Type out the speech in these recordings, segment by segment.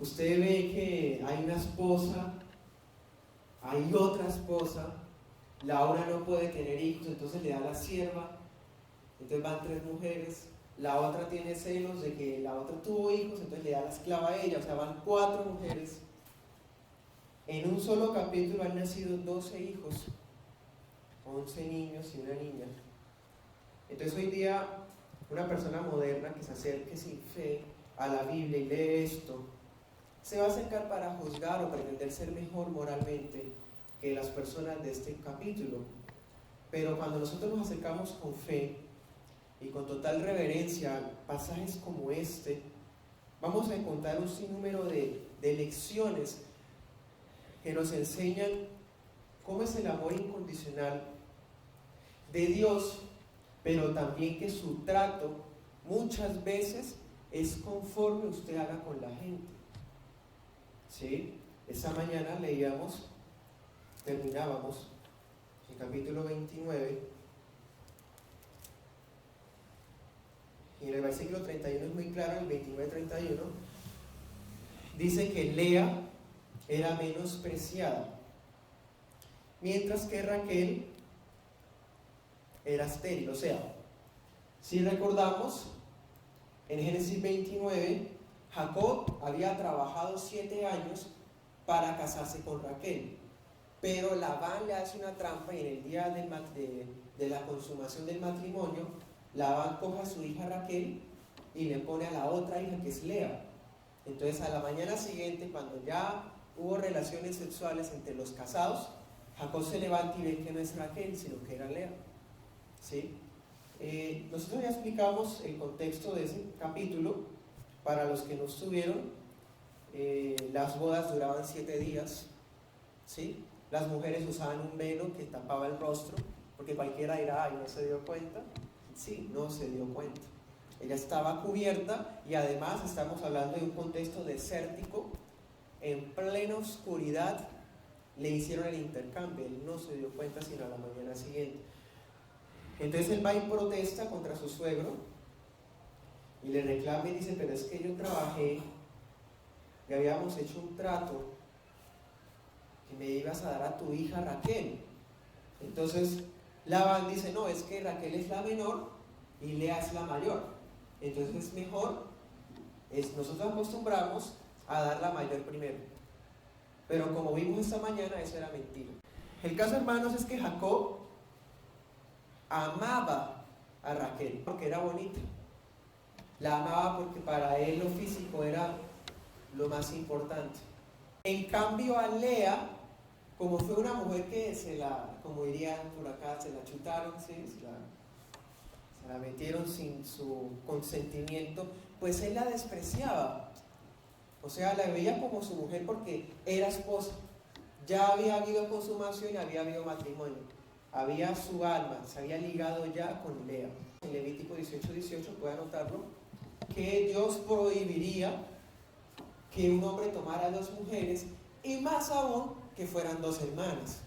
Usted ve que hay una esposa, hay otra esposa, la una no puede tener hijos, entonces le da la sierva, entonces van 3 mujeres, la otra tiene celos de que la otra tuvo hijos, entonces le da la esclava a ella, o sea, van 4 mujeres. En un solo capítulo han nacido 12 hijos, 11 niños y una niña. Entonces hoy día una persona moderna que se acerque sin fe a la Biblia y lee esto, se va a acercar para juzgar o pretender ser mejor moralmente que las personas de este capítulo. Pero cuando nosotros nos acercamos con fe y con total reverencia a pasajes como este, vamos a encontrar un sinnúmero de lecciones que nos enseñan cómo es el amor incondicional de Dios, pero también que su trato muchas veces es conforme usted haga con la gente. ¿Sí? Esta mañana terminábamos el capítulo 29, y en el versículo 31 es muy claro, el 29-31, dice que Lea era menospreciada, mientras que Raquel era estéril. O sea, si recordamos, en Génesis 29, Jacob había trabajado 7 años para casarse con Raquel, pero Labán le hace una trampa y en el día de la consumación del matrimonio, Labán coge a su hija Raquel y le pone a la otra hija, que es Lea. Entonces a la mañana siguiente, cuando ya hubo relaciones sexuales entre los casados, Jacob se levanta y ve que no es Raquel, sino que era Lea. ¿Sí? Nosotros ya explicamos el contexto de ese capítulo. Para los que no estuvieron, las bodas duraban 7 días, ¿sí? Las mujeres usaban un velo que tapaba el rostro, porque cualquiera dirá, ay, ¿no se dio cuenta? Sí, no se dio cuenta. Ella estaba cubierta y además estamos hablando de un contexto desértico, en plena oscuridad le hicieron el intercambio, él no se dio cuenta sino a la mañana siguiente. Entonces él va y protesta contra su suegro y le reclama y dice, pero es que yo trabajé y habíamos hecho un trato que me ibas a dar a tu hija Raquel. Entonces Labán dice, no, es que Raquel es la menor y Lea es la mayor, entonces es mejor, nosotros acostumbramos a dar la mayor primero, pero como vimos esta mañana, eso era mentira. El caso, hermanos, es que Jacob amaba a Raquel porque era bonita, la amaba porque para él lo físico era lo más importante. En cambio a Lea, como fue una mujer que como dirían por acá, se la chutaron, ¿sí? se la metieron sin su consentimiento, pues él la despreciaba. O sea, la veía como su mujer porque era esposa. Ya había habido consumación y había habido matrimonio. Había su alma, se había ligado ya con Lea. En Levítico 18:18, puede anotarlo, que Dios prohibiría que un hombre tomara 2 mujeres y más aún que fueran 2 hermanas,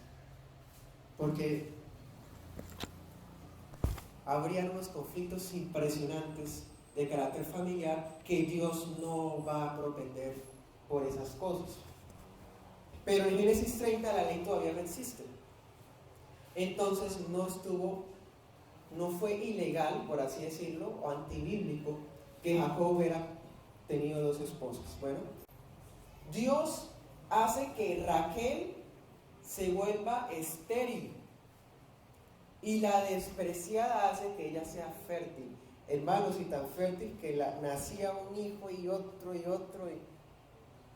porque habrían unos conflictos impresionantes de carácter familiar que Dios no va a propender por esas cosas. Pero en Génesis 30 la ley todavía no existe, entonces no fue ilegal, por así decirlo, o antibíblico que Jacob hubiera tenido 2 esposas. Bueno, Dios hace que Raquel se vuelva estéril y la despreciada hace que ella sea fértil. Hermanos, y tan fértil que nacía un hijo y otro y otro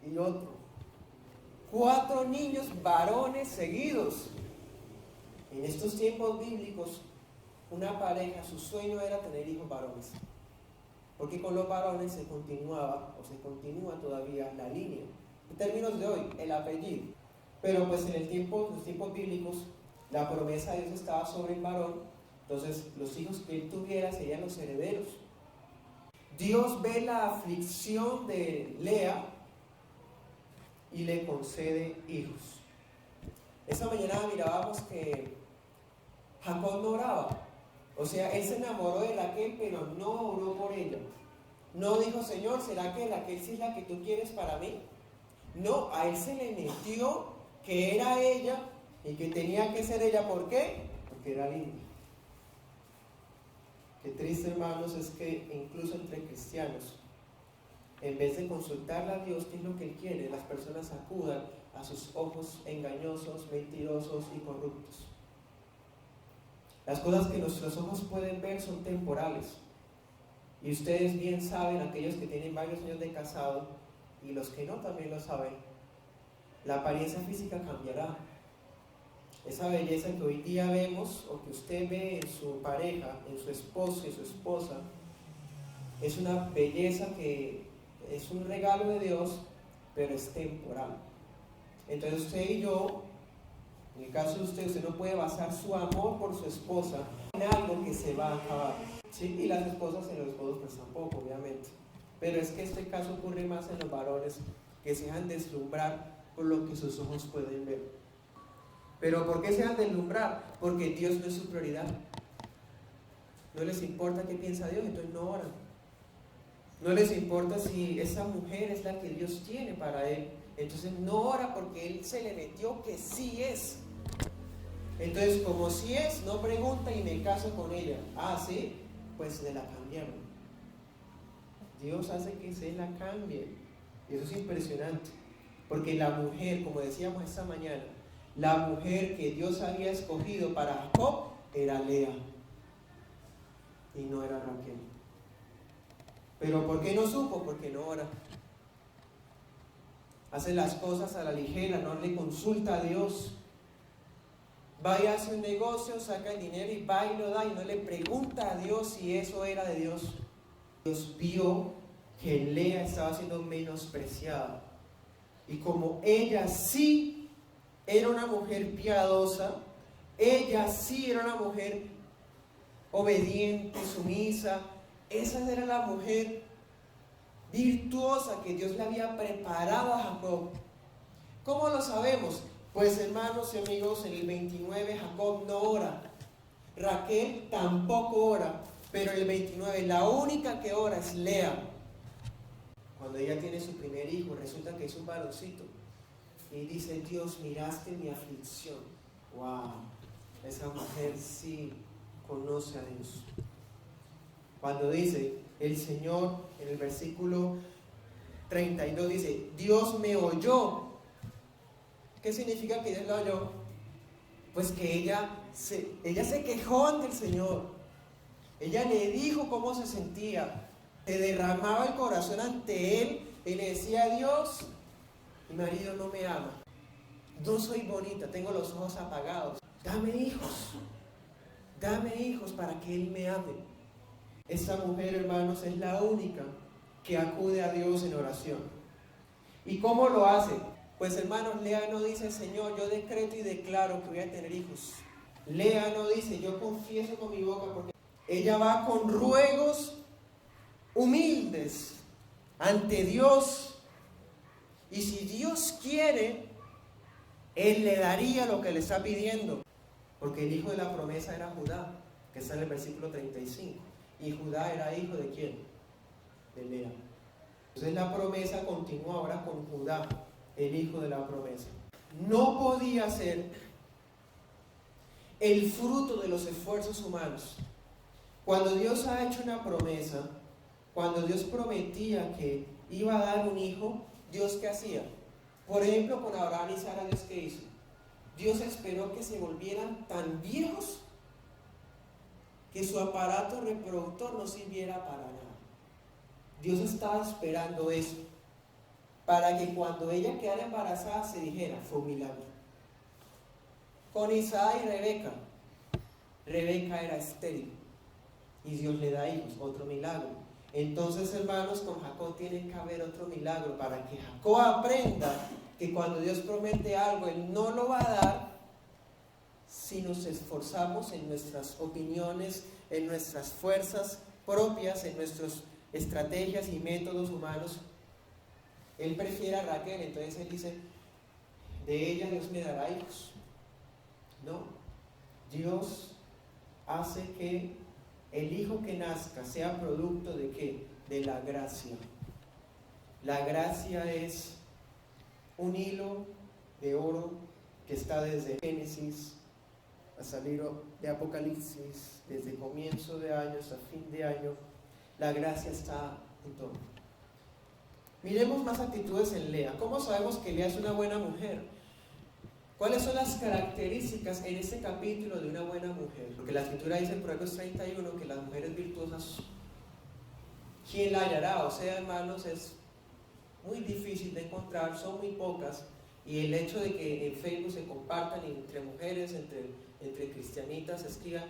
y otro. 4 niños varones seguidos. En estos tiempos bíblicos, una pareja, su sueño era tener hijos varones, porque con los varones se continúa todavía la línea. En términos de hoy, el apellido. Pero pues en los tiempos bíblicos, la promesa de Dios estaba sobre el varón, entonces los hijos que él tuviera serían los herederos. Dios ve la aflicción de Lea y le concede hijos. Esa mañana mirábamos que Jacob no oraba, o sea, él se enamoró de Raquel, pero no oró por ella. No dijo, Señor, ¿será que Raquel sí es la que tú quieres para mí? No, a él se le metió que era ella y que tenía que ser ella. ¿Por qué? Porque era linda. Qué triste, hermanos, es que incluso entre cristianos, en vez de consultarle a Dios qué es lo que Él quiere, las personas acudan a sus ojos engañosos, mentirosos y corruptos. Las cosas que nuestros ojos pueden ver son temporales. Y ustedes bien saben, aquellos que tienen varios años de casado y los que no también lo saben, la apariencia física cambiará. Esa belleza que hoy día vemos o que usted ve en su pareja, en su esposo y su esposa, es una belleza que es un regalo de Dios, pero es temporal. Entonces usted y yo, en el caso de usted no puede basar su amor por su esposa en algo que se va a acabar, ¿sí? Y las esposas en los esposos pues tampoco, obviamente. Pero es que este caso ocurre más en los varones que se dejan deslumbrar por lo que sus ojos pueden ver. ¿Pero por qué se dejan deslumbrar? Porque Dios no es su prioridad. No les importa qué piensa Dios, entonces no oran. No les importa si esa mujer es la que Dios tiene para él, entonces no ora porque él se le metió que sí es. Entonces, como sí es, no pregunta y me caso con ella. Ah, ¿sí? Pues se la cambiaron. Dios hace que se la cambie. Y eso es impresionante. Porque la mujer, como decíamos esta mañana, la mujer que Dios había escogido para Jacob era Lea. Y no era Raquel. ¿Pero por qué no supo? Porque no ora. Hace las cosas a la ligera, no le consulta a Dios. Va y hace un negocio, saca el dinero y va y lo da y no le pregunta a Dios si eso era de Dios. Dios vio que Lea estaba siendo menospreciada. Y como ella sí era una mujer piadosa, ella sí era una mujer obediente, sumisa, esa era la mujer virtuosa que Dios le había preparado a Jacob. ¿Cómo lo sabemos? Pues hermanos y amigos, en el 29 Jacob no ora, Raquel tampoco ora, pero en el 29 la única que ora es Lea. Cuando ella tiene su primer hijo, resulta que es un varoncito y dice, Dios, miraste mi aflicción. Wow, esa mujer sí conoce a Dios. Cuando dice el Señor en el versículo 32 dice, Dios me oyó. ¿Qué significa que Dios la oyó? Pues que ella se quejó ante el Señor. Ella le dijo cómo se sentía. Se derramaba el corazón ante Él y le decía, Dios, mi marido no me ama. No soy bonita, tengo los ojos apagados. Dame hijos para que Él me ame. Esta mujer, hermanos, es la única que acude a Dios en oración. ¿Y cómo lo hace? Pues hermanos, Lea no dice, Señor, yo decreto y declaro que voy a tener hijos. Lea no dice, yo confieso con mi boca, porque ella va con ruegos humildes ante Dios. Y si Dios quiere, Él le daría lo que le está pidiendo. Porque el hijo de la promesa era Judá, que está en el versículo 35. ¿Y Judá era hijo de quién? De Lea. Entonces la promesa continúa ahora con Judá, el hijo de la promesa. No podía ser el fruto de los esfuerzos humanos. Cuando Dios ha hecho una promesa, cuando Dios prometía que iba a dar un hijo, ¿Dios qué hacía? Por ejemplo, con Abraham y Sara, ¿Dios qué hizo? Dios esperó que se volvieran tan viejos que su aparato reproductor no sirviera para nada. Dios estaba esperando eso, para que cuando ella quedara embarazada se dijera, fue un milagro. Con Isaac y Rebeca, Rebeca era estéril y Dios le da hijos, otro milagro. Entonces, hermanos, con Jacob tiene que haber otro milagro para que Jacob aprenda que cuando Dios promete algo, Él no lo va a dar si nos esforzamos en nuestras opiniones, en nuestras fuerzas propias, en nuestras estrategias y métodos humanos. Él prefiere a Raquel, entonces él dice, de ella Dios me dará hijos. No, Dios hace que el hijo que nazca sea producto de ¿qué? de la gracia. La gracia es un hilo de oro que está desde Génesis hasta el libro de Apocalipsis, desde comienzo de año hasta fin de año. La gracia está en todo. Miremos más actitudes en Lea. ¿Cómo sabemos que Lea es una buena mujer? ¿Cuáles son las características en este capítulo de una buena mujer? Porque la escritura dice en Proverbios 31 que las mujeres virtuosas, ¿quién la hallará? O sea, hermanos, es muy difícil de encontrar, son muy pocas, y el hecho de que en Facebook se compartan entre mujeres, entre cristianitas, escriban,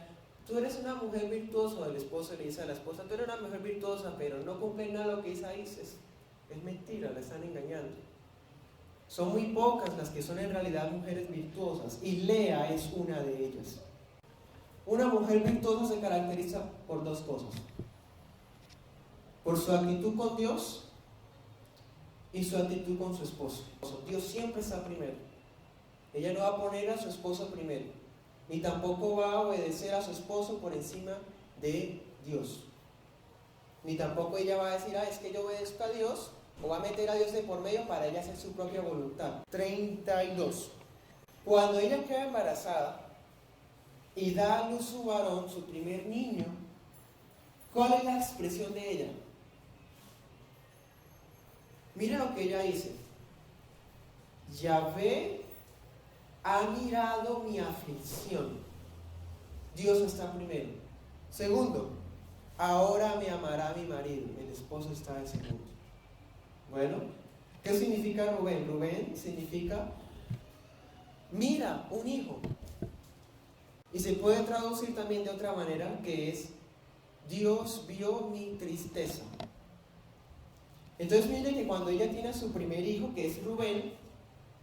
tú eres una mujer virtuosa, o el esposo le dice a la esposa, tú eres una mujer virtuosa, pero no cumple nada lo que Isaí dice. Es mentira, la están engañando. Son muy pocas las que son en realidad mujeres virtuosas, y Lea es una de ellas. Una mujer virtuosa se caracteriza por dos cosas: por su actitud con Dios y su actitud con su esposo. Dios siempre está primero. Ella no va a poner a su esposo primero, ni tampoco va a obedecer a su esposo por encima de Dios. Ni tampoco ella va a decir, es que yo obedezco a Dios, o va a meter a Dios de por medio para ella hacer su propia voluntad. 32. Cuando ella queda embarazada y da a luz su varón, su primer niño, ¿cuál es la expresión de ella? Mira lo que ella dice: Yahvé ha mirado mi aflicción. Dios está primero. Segundo, ahora me amará mi marido. El esposo está de segundo. Bueno, ¿qué significa Rubén? Rubén significa mira, un hijo. Y se puede traducir también de otra manera, que es Dios vio mi tristeza. Entonces miren que cuando ella tiene a su primer hijo, que es Rubén,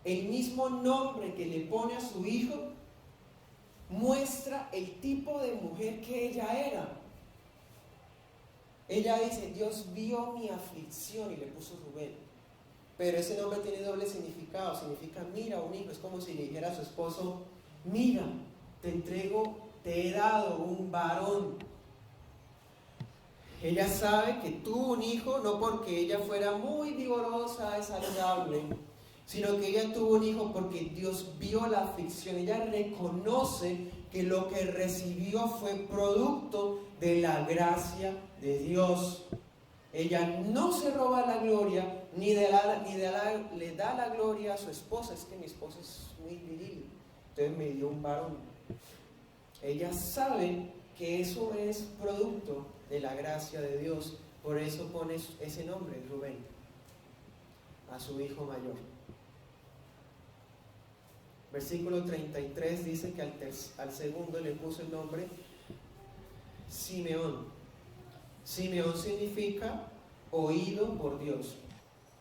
el mismo nombre que le pone a su hijo muestra el tipo de mujer que ella era. Ella dice, Dios vio mi aflicción, y le puso Rubén. Pero ese nombre tiene doble significado. Significa mira, un hijo. Es como si le dijera a su esposo, mira, te he dado un varón. Ella sabe que tuvo un hijo no porque ella fuera muy vigorosa y saludable, sino que ella tuvo un hijo porque Dios vio la aflicción. Ella reconoce que lo que recibió fue producto de la gracia de Dios. Ella no se roba la gloria, ni le da la gloria a su esposa. Es que mi esposa es muy viril, entonces me dio un varón. Ella sabe que eso es producto de la gracia de Dios. Por eso pone ese nombre, Rubén, a su hijo mayor. Versículo 33 dice que al segundo le puso el nombre Simeón. Simeón significa oído por Dios.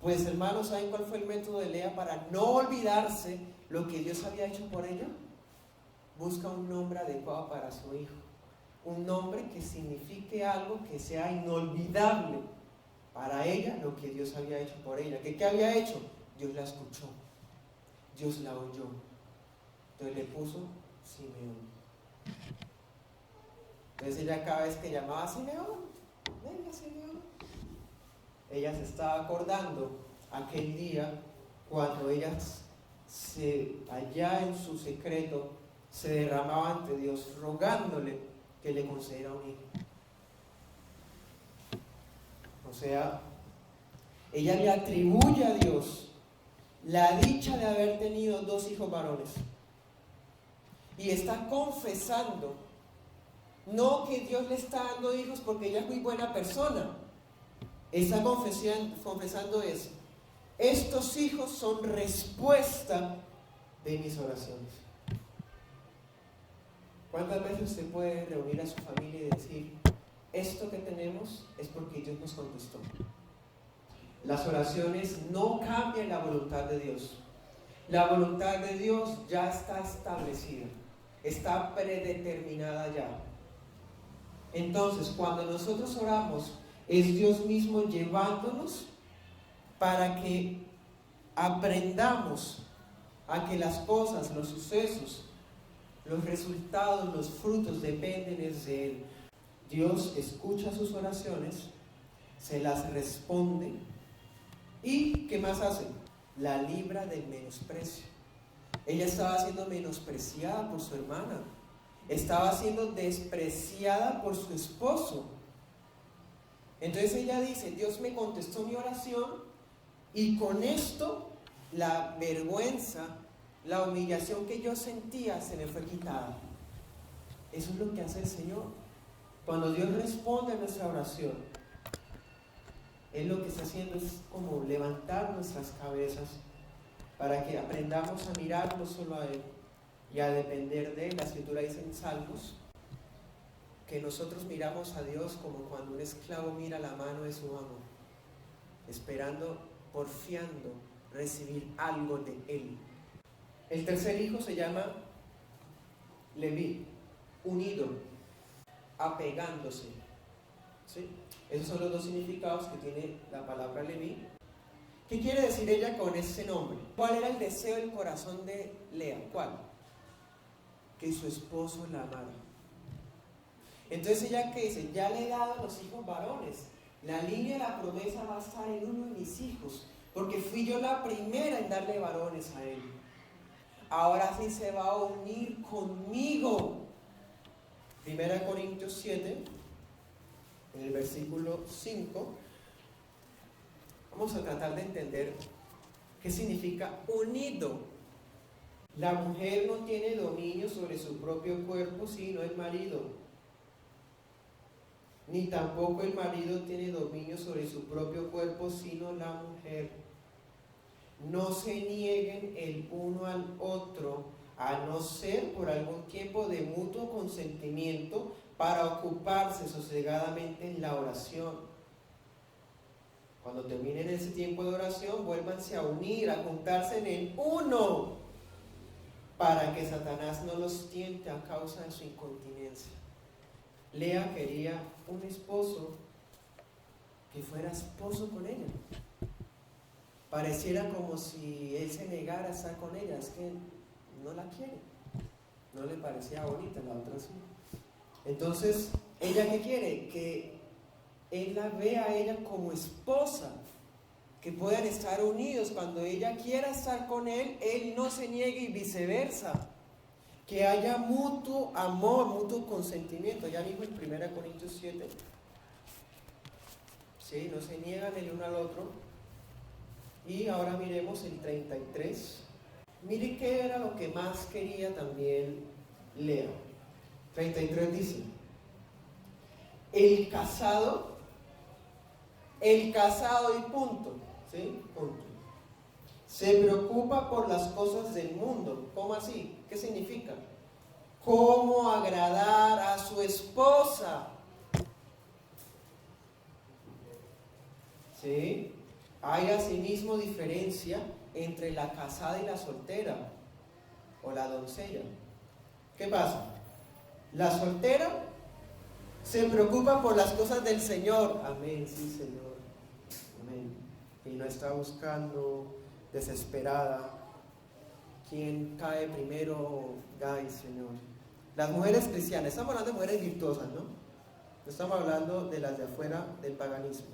Pues hermanos, ¿saben cuál fue el método de Lea para no olvidarse lo que Dios había hecho por ella? Busca un nombre adecuado para su hijo. Un nombre que signifique algo que sea inolvidable para ella, lo que Dios había hecho por ella. ¿Qué había hecho? Dios la escuchó, Dios la oyó. Entonces le puso Simeón. Entonces ella cada vez que llamaba a Simeón, venga Simeón, ella se estaba acordando aquel día cuando ella allá en su secreto se derramaba ante Dios rogándole que le concediera un hijo. O sea, ella le atribuye a Dios la dicha de haber tenido 2 hijos varones, y está confesando, no que Dios le está dando hijos porque ella es muy buena persona, está confesando eso. Estos hijos son respuesta de mis oraciones. ¿Cuántas veces usted puede reunir a su familia y decir, esto que tenemos es porque Dios nos contestó? Las oraciones no cambian la voluntad de Dios. La voluntad de Dios ya está establecida, está predeterminada ya. Entonces, cuando nosotros oramos, es Dios mismo llevándonos para que aprendamos a que las cosas, los sucesos, los resultados, los frutos dependen de Él. Dios escucha sus oraciones, se las responde. ¿Y qué más hace? La libra del menosprecio. Ella estaba siendo menospreciada por su hermana, estaba siendo despreciada por su esposo. Entonces ella dice: Dios me contestó mi oración, y con esto la vergüenza, la humillación que yo sentía se me fue quitada. Eso es lo que hace el Señor. Cuando Dios responde a nuestra oración, Él lo que está haciendo es como levantar nuestras cabezas para que aprendamos a mirarlo solo a Él y a depender de Él. La Escritura dice en Salmos que nosotros miramos a Dios como cuando un esclavo mira la mano de su amo, esperando, porfiando, recibir algo de Él. El tercer hijo se llama Leví, unido, apegándose. ¿Sí? Esos son los dos significados que tiene la palabra Leví. ¿Qué quiere decir ella con ese nombre? ¿Cuál era el deseo del corazón de Lea? ¿Cuál? Que su esposo la amara. Entonces ella, ¿qué dice? Ya le he dado a los hijos varones. La línea de la promesa va a estar en uno de mis hijos, porque fui yo la primera en darle varones a él. Ahora sí se va a unir conmigo. 1 Corintios 7, en el versículo 5, vamos a tratar de entender qué significa unido. La mujer no tiene dominio sobre su propio cuerpo, sino el marido. Ni tampoco el marido tiene dominio sobre su propio cuerpo, sino la mujer. No se nieguen el uno al otro, a no ser por algún tiempo de mutuo consentimiento, para ocuparse sosegadamente en la oración. Cuando terminen ese tiempo de oración, vuélvanse a unir, a juntarse en el uno, para que Satanás no los tiente a causa de su incontinencia. Lea quería un esposo que fuera esposo con ella. Pareciera como si él se negara a estar con ella, es que no la quiere, no le parecía bonita, la otra sí. Entonces, ¿ella qué quiere? Que él la vea a ella como esposa, que puedan estar unidos. Cuando ella quiera estar con él, él no se niegue, y viceversa. Que haya mutuo amor, mutuo consentimiento. Ya dijo en 1 Corintios 7. Sí, no se niegan el uno al otro. Y ahora miremos el 33. Mire qué era lo que más quería también Lea. 33 dice: el casado y punto. ¿Sí? Punto. Se preocupa por las cosas del mundo. ¿Cómo así? ¿Qué significa? ¿Cómo agradar a su esposa? ¿Sí? Hay asimismo diferencia entre la casada y la soltera, o la doncella. ¿Qué pasa? La soltera se preocupa por las cosas del Señor. Amén, sí, Señor. Amén. Y no está buscando desesperada quién cae primero. Ay, Señor. Las mujeres cristianas, estamos hablando de mujeres virtuosas, ¿no? No estamos hablando de las de afuera del paganismo.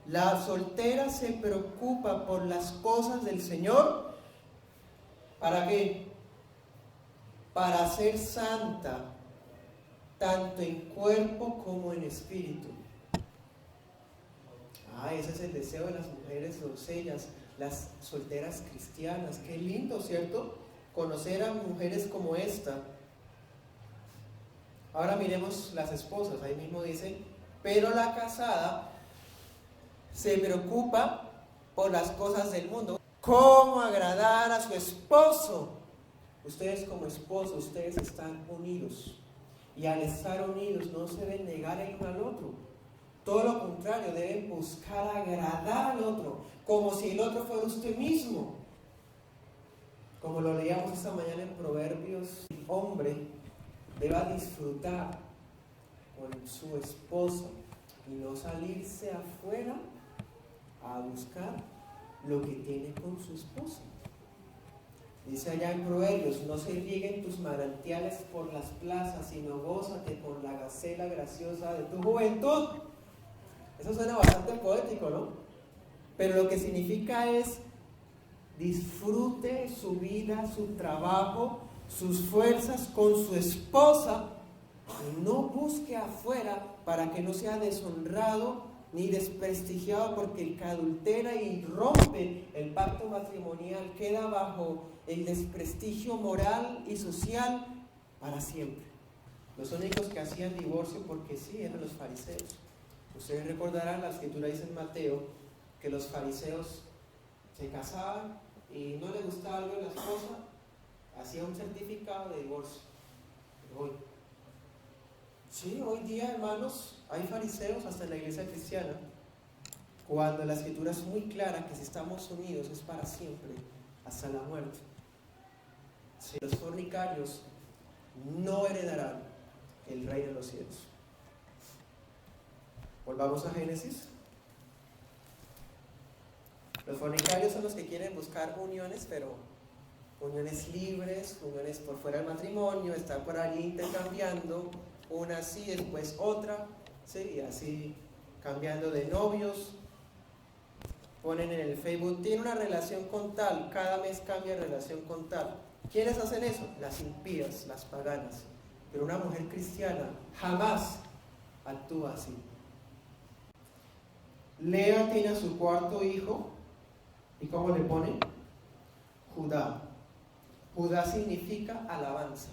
La soltera se preocupa por las cosas del Señor. ¿Para qué? Para ser santa, tanto en cuerpo como en espíritu. Ese es el deseo de las mujeres doncellas, las solteras cristianas. Qué lindo, ¿cierto? Conocer a mujeres como esta. Ahora miremos las esposas. Ahí mismo dice: pero la casada se preocupa por las cosas del mundo. ¿Cómo agradar a su esposo? Ustedes como esposos, ustedes están unidos. Y al estar unidos no se deben negar el uno al otro. Todo lo contrario, deben buscar agradar al otro, como si el otro fuera usted mismo. Como lo leíamos esta mañana en Proverbios, el hombre debe disfrutar con su esposa y no salirse afuera a buscar lo que tiene con su esposa. Dice allá en Proverbios: no se rieguen tus manantiales por las plazas, sino gózate con la gacela graciosa de tu juventud. Eso suena bastante poético, ¿no? Pero lo que significa es disfrute su vida, su trabajo, sus fuerzas con su esposa y no busque afuera para que no sea deshonrado ni desprestigiado, porque el que adultera y rompe el pacto matrimonial queda bajo el desprestigio moral y social para siempre. Los únicos que hacían divorcio porque sí eran los fariseos. Ustedes recordarán, la escritura dice en Mateo que los fariseos se casaban y no le gustaba algo de la esposa, hacía un certificado de divorcio. Hoy, sí, hoy día, hermanos, hay fariseos hasta en la iglesia cristiana, cuando la escritura es muy clara que si estamos unidos es para siempre, hasta la muerte. Si los fornicarios no heredarán el reino de los cielos. Volvamos a Génesis. Los fornicarios son los que quieren buscar uniones, pero uniones libres, uniones por fuera del matrimonio, están por allí intercambiando, una sí, después otra, ¿sí? Y así cambiando de novios. Ponen en el Facebook, tiene una relación con tal, cada mes cambia de relación con tal. ¿Quiénes hacen eso? Las impías, las paganas. Pero una mujer cristiana jamás actúa así. Lea tiene a su cuarto hijo, ¿y cómo le pone? Judá. Judá significa alabanza.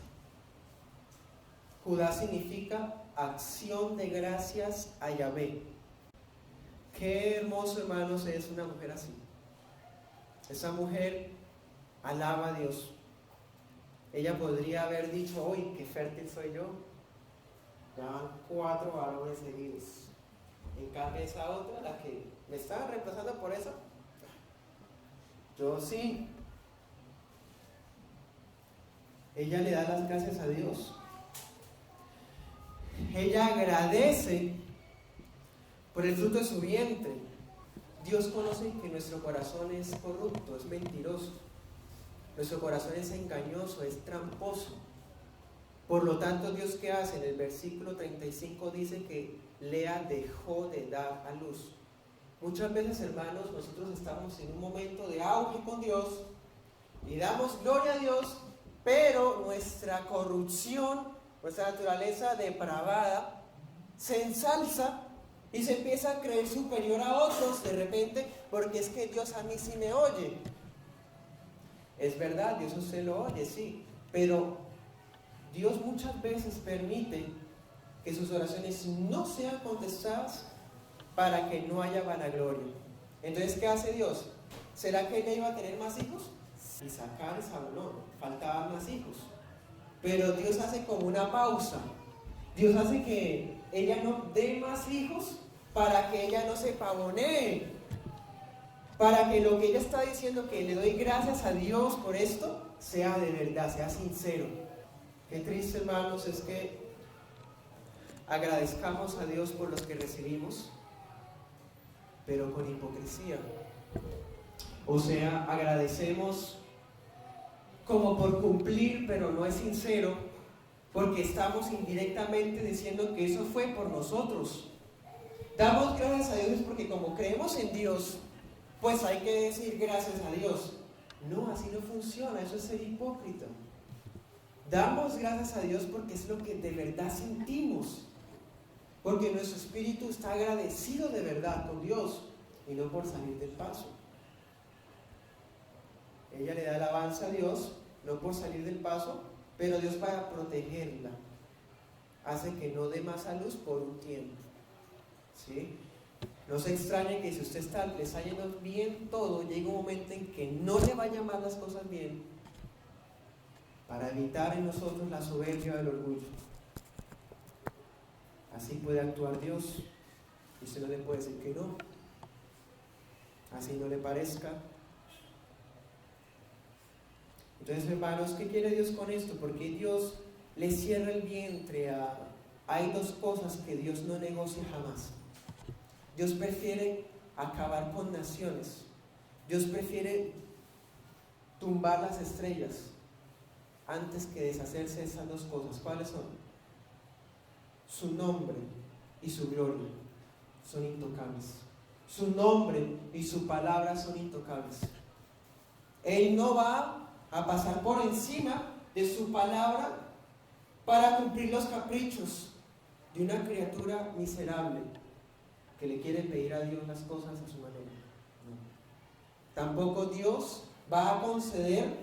Judá significa acción de gracias a Yahvé. Qué hermoso, hermanos, es una mujer así. Esa mujer alaba a Dios. Ella podría haber dicho, uy, qué fértil soy yo. Ya van 4 varones seguidos. En cambio esa otra, la que me estaba reemplazando por eso, yo sí. Ella le da las gracias a Dios. Ella agradece por el fruto de su vientre. Dios conoce que nuestro corazón es corrupto, es mentiroso. Nuestro corazón es engañoso, es tramposo. Por lo tanto, ¿Dios qué hace? En el versículo 35 dice que Lea dejó de dar a luz. Muchas veces, hermanos, nosotros estamos en un momento de auge con Dios y damos gloria a Dios, pero nuestra corrupción, nuestra naturaleza depravada, se ensalza y se empieza a creer superior a otros de repente, porque es que Dios a mí sí me oye. Es verdad, Dios a usted lo oye, sí, pero Dios muchas veces permite que sus oraciones no sean contestadas para que no haya vanagloria. Entonces, ¿qué hace Dios? ¿Será que ella iba a tener más hijos? Y sacar esa no, faltaban más hijos. Pero Dios hace como una pausa. Dios hace que ella no dé más hijos para que ella no se pavonee. Para que lo que ella está diciendo, que le doy gracias a Dios por esto, sea de verdad, sea sincero. Qué triste, hermanos, es que agradezcamos a Dios por los que recibimos, pero con hipocresía. O sea, agradecemos como por cumplir, pero no es sincero, porque estamos indirectamente diciendo que eso fue por nosotros. Damos gracias a Dios porque como creemos en Dios, pues hay que decir gracias a Dios. No, así no funciona, eso es ser hipócrita. Damos gracias a Dios porque es lo que de verdad sentimos, porque nuestro espíritu está agradecido de verdad con Dios y no por salir del paso. Ella le da alabanza a Dios, no por salir del paso, pero Dios, para protegerla, hace que no dé más a luz por un tiempo. ¿Sí? No se extrañe que si usted le está yendo bien todo, llega un momento en que no le vayan mal las cosas bien, para evitar en nosotros la soberbia del orgullo. Así puede actuar Dios, y usted no le puede decir que no, así no le parezca. Entonces, hermanos, ¿qué quiere Dios con esto? Porque Dios le cierra el vientre a... Hay dos cosas que Dios no negocia jamás. Dios prefiere acabar con naciones. Dios prefiere tumbar las estrellas antes que deshacerse de esas dos cosas. ¿Cuáles son? Su nombre y su gloria. son intocables. Su nombre y su palabra son intocables. Él no va a pasar por encima de su palabra para cumplir los caprichos de una criatura miserable que le quiere pedir a Dios las cosas a su manera. No. Tampoco Dios va a conceder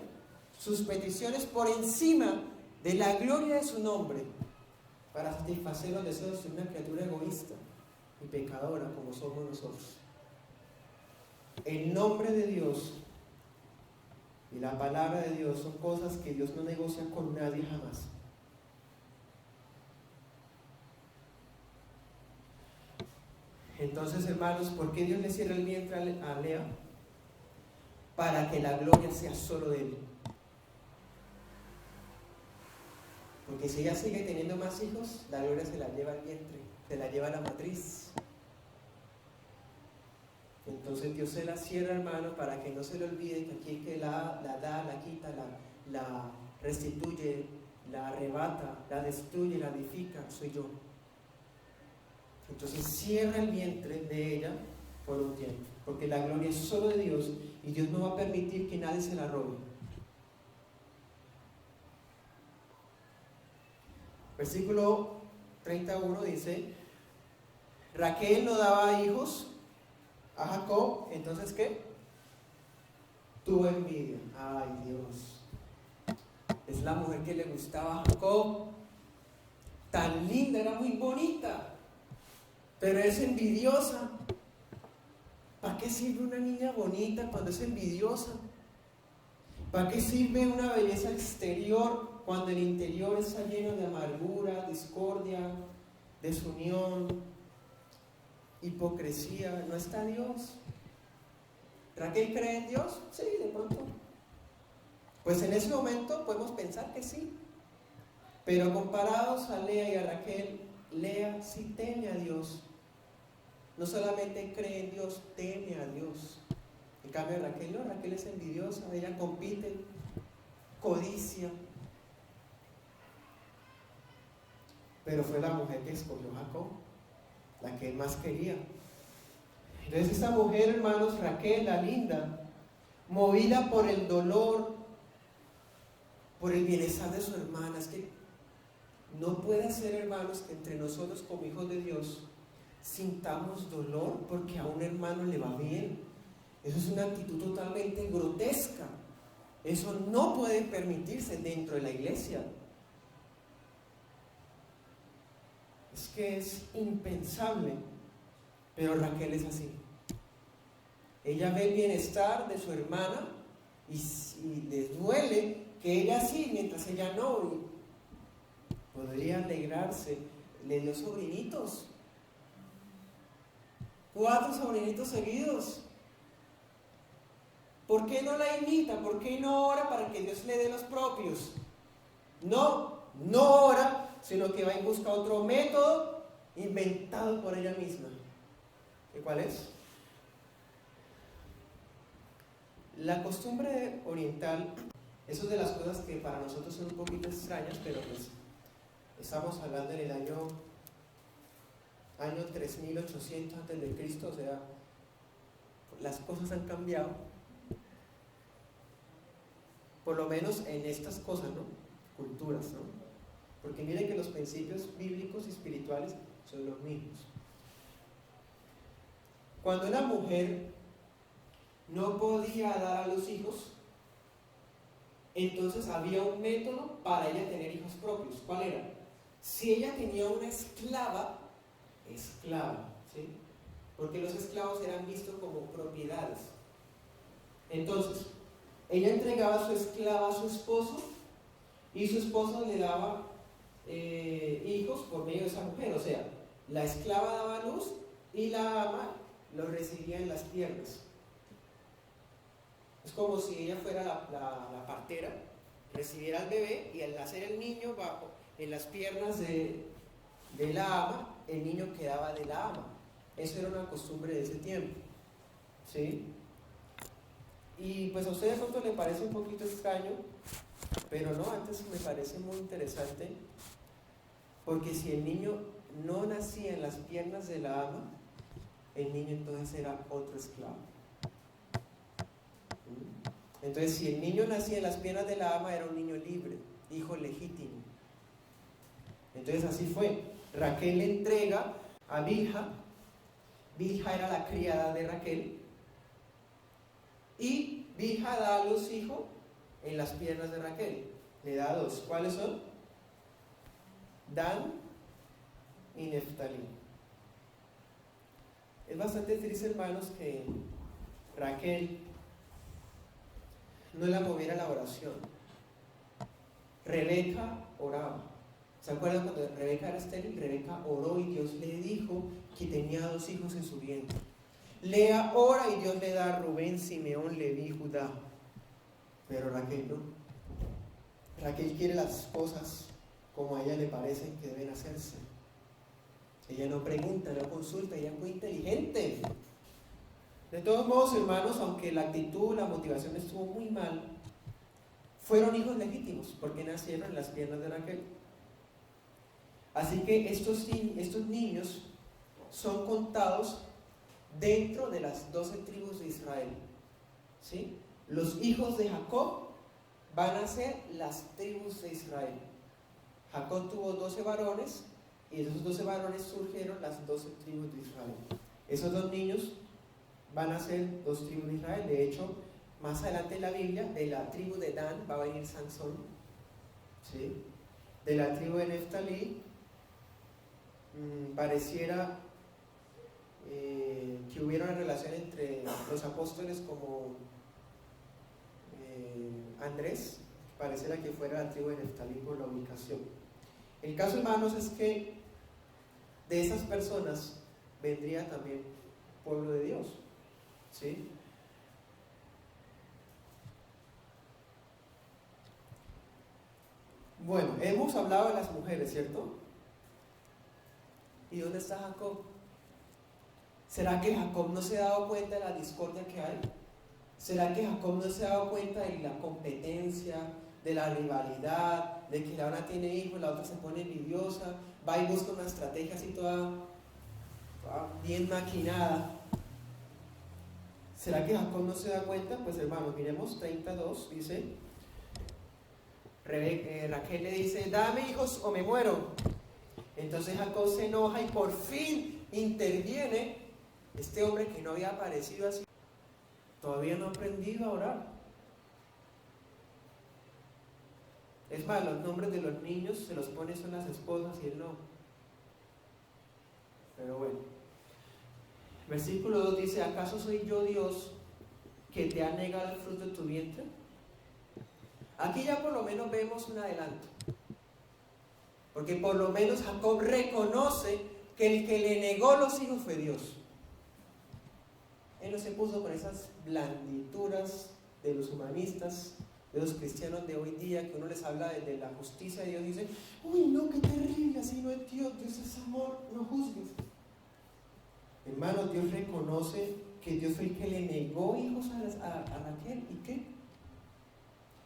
sus peticiones por encima de la gloria de su nombre para satisfacer los deseos de una criatura egoísta y pecadora como somos nosotros. El nombre de Dios y la palabra de Dios son cosas que Dios no negocia con nadie jamás. Entonces, hermanos, ¿por qué Dios le cierra el vientre a Lea? Para que la gloria sea solo de Él. Porque si ella sigue teniendo más hijos, la gloria se la lleva al vientre, se la lleva a la matriz. Entonces Dios se la cierra, hermano, para que no se le olvide que aquí el que la da, la quita, la restituye, la arrebata, la destruye, la edifica, soy yo. Entonces cierra el vientre de ella por un tiempo, porque la gloria es solo de Dios y Dios no va a permitir que nadie se la robe. Versículo 31 dice: Raquel no daba hijos a Jacob, entonces ¿qué? Tuvo envidia. Ay, Dios, es la mujer que le gustaba a Jacob, tan linda, era muy bonita, pero es envidiosa. ¿Para qué sirve una niña bonita cuando es envidiosa? ¿Para qué sirve una belleza exterior cuando el interior está lleno de amargura, discordia, desunión, hipocresía? ¿No está Dios? ¿Raquel cree en Dios? Sí, de pronto. Pues en ese momento podemos pensar que sí. Pero comparados a Lea y a Raquel, Lea sí teme a Dios. No solamente cree en Dios, teme a Dios. En cambio Raquel no, Raquel es envidiosa, ella compite, codicia. Pero fue la mujer que escogió Jacob, la que él más quería. Entonces esta mujer, hermanos, Raquel, la linda, movida por el dolor, por el bienestar de su hermana, es que no puede ser, hermanos, que entre nosotros como hijos de Dios sintamos dolor porque a un hermano le va bien. Eso es una actitud totalmente grotesca. Eso no puede permitirse dentro de la iglesia. Es que es impensable. Pero Raquel es así. Ella ve el bienestar de su hermana y le duele que ella sí, mientras ella no. Y podría alegrarse. Le dio sobrinitos. 4 sobrinitos seguidos. ¿Por qué no la imita? ¿Por qué no ora para que Dios le dé los propios? No ora, sino que va y busca otro método inventado por ella misma. ¿Y cuál es? La costumbre oriental, eso es de las cosas que para nosotros son un poquito extrañas, pero pues estamos hablando en el año 3800 antes de Cristo, o sea, las cosas han cambiado, por lo menos en estas cosas, ¿no? Culturas, ¿no? Porque miren que los principios bíblicos y espirituales son los mismos. Cuando una mujer no podía dar a los hijos, entonces había un método para ella tener hijos propios. ¿Cuál era? Si ella tenía una esclava, ¿sí? Porque los esclavos eran vistos como propiedades. Entonces, ella entregaba a su esclava a su esposo y su esposo le daba hijos por medio de esa mujer. O sea, la esclava daba luz y la ama lo recibía en las piernas. Es como si ella fuera la partera, recibiera al bebé y al nacer el niño bajo en las piernas de la ama, el niño quedaba de la ama. Eso era una costumbre de ese tiempo, ¿sí? Y pues a ustedes de pronto les parece un poquito extraño, pero no, antes me parece muy interesante, porque si el niño no nacía en las piernas de la ama, el niño entonces era otro esclavo. Entonces, si el niño nacía en las piernas de la ama, era un niño libre, hijo legítimo. Entonces así fue. Raquel le entrega a Bilha. Bilha era la criada de Raquel. Y Bilha da a luz hijo en las piernas de Raquel. Le da dos. ¿Cuáles son? Dan y Neftalí. Es bastante triste, hermanos, que Raquel no la moviera la oración. Rebeca oraba. ¿Se acuerdan cuando Rebeca era estéril? Rebeca oró y Dios le dijo que tenía 2 hijos en su vientre. Lea ora y Dios le da a Rubén, Simeón, Leví, Judá. Pero Raquel no. Raquel quiere las cosas como a ella le parecen que deben hacerse. Ella no pregunta, no consulta, ella es muy inteligente. De todos modos, hermanos, aunque la actitud, la motivación estuvo muy mal, fueron hijos legítimos porque nacieron en las piernas de Raquel. Así que estos niños son contados dentro de las 12 tribus de Israel. ¿Sí? Los hijos de Jacob van a ser las tribus de Israel. Jacob tuvo 12 varones y de esos 12 varones surgieron las 12 tribus de Israel. Esos 2 niños van a ser 2 tribus de Israel. De hecho, más adelante en la Biblia, de la tribu de Dan va a venir Sansón. ¿Sí? De la tribu de Neftalí pareciera que hubiera una relación entre los apóstoles como Andrés, pareciera que fuera la tribu de Neftalí por la ubicación. El caso, hermanos, es que de esas personas vendría también pueblo de Dios. ¿Sí? Bueno, hemos hablado de las mujeres, ¿cierto? ¿Y dónde está Jacob? ¿Será que Jacob no se ha dado cuenta de la discordia que hay? ¿Será que Jacob no se ha dado cuenta de la competencia, de la rivalidad, de que la una tiene hijos, la otra se pone envidiosa, va y busca una estrategia así toda bien maquinada? ¿Será que Jacob no se da cuenta? Pues hermanos, miremos 32, dice, Raquel le dice, dame hijos o me muero. Entonces Jacob se enoja y por fin interviene este hombre que no había aparecido así. Todavía no ha aprendido a orar. Es más, los nombres de los niños se los pone son las esposas y él no. Pero bueno. Versículo 2 dice, ¿acaso soy yo Dios que te ha negado el fruto de tu vientre? Aquí ya por lo menos vemos un adelanto. Porque por lo menos Jacob reconoce que el que le negó los hijos fue Dios. Él no se puso con esas blandituras de los humanistas, de los cristianos de hoy día, que uno les habla de la justicia de Dios y dice, uy no, qué terrible, así no es Dios, Dios es amor, no juzgues. Hermanos, Dios reconoce que Dios fue el que le negó hijos a Raquel. ¿Y qué?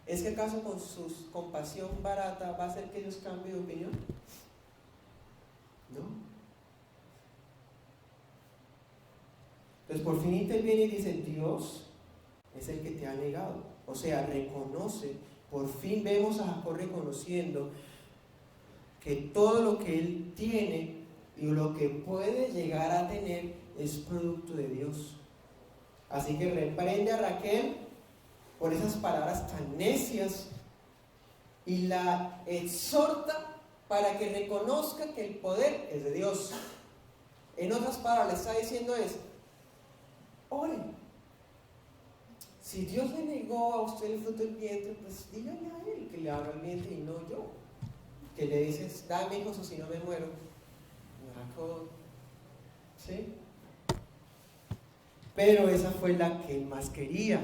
¿Es que acaso con su compasión barata va a hacer que Dios cambie de opinión? No. Entonces por fin interviene y dice, Dios es el que te ha negado. O sea, reconoce, por fin vemos a Jacob reconociendo que todo lo que él tiene y lo que puede llegar a tener es producto de Dios. Así que reprende a Raquel por esas palabras tan necias y la exhorta para que reconozca que el poder es de Dios. En otras palabras, le está diciendo es, ore. Si Dios le negó a usted el fruto del vientre, pues dígale a él que le abra el vientre y no yo. Que le dices, dame hijos o si no me muero. Jacob, ¿sí? Pero esa fue la que él más quería.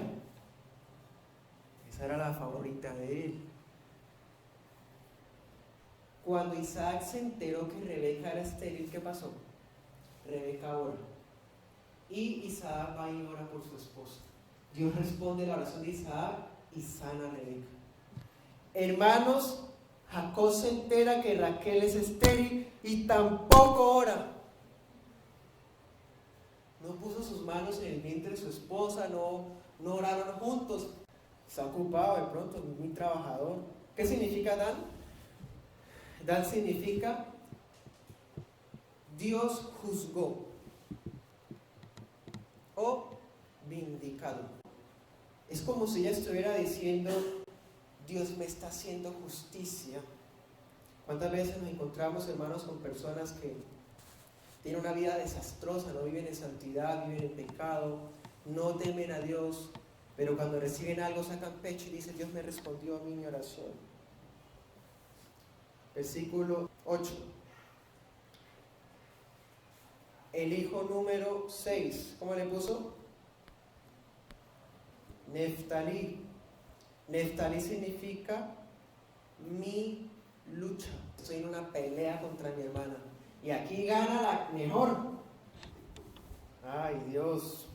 Esa era la favorita de él. Cuando Isaac se enteró que Rebeca era estéril, ¿qué pasó? Rebeca ora. Y Isaac va y ora por su esposa. Dios responde la oración de Isaac y sana a Rebeca. Hermanos, Jacob se entera que Raquel es estéril y tampoco ora. No puso sus manos en el vientre de su esposa, no oraron juntos. Está ocupado de pronto, muy trabajador. ¿Qué significa Dan? Dan significa Dios juzgó o vindicado. Es como si ella estuviera diciendo, Dios me está haciendo justicia. ¿Cuántas veces nos encontramos, hermanos, con personas que tienen una vida desastrosa, no viven en santidad, viven en pecado, no temen a Dios, pero cuando reciben algo sacan pecho y dicen, Dios me respondió a mi oración? Versículo 8. El hijo número 6, ¿cómo le puso? Neftalí. Neftalí significa mi lucha. Estoy en una pelea contra mi hermana. Y aquí gana la mejor. Ay, Dios.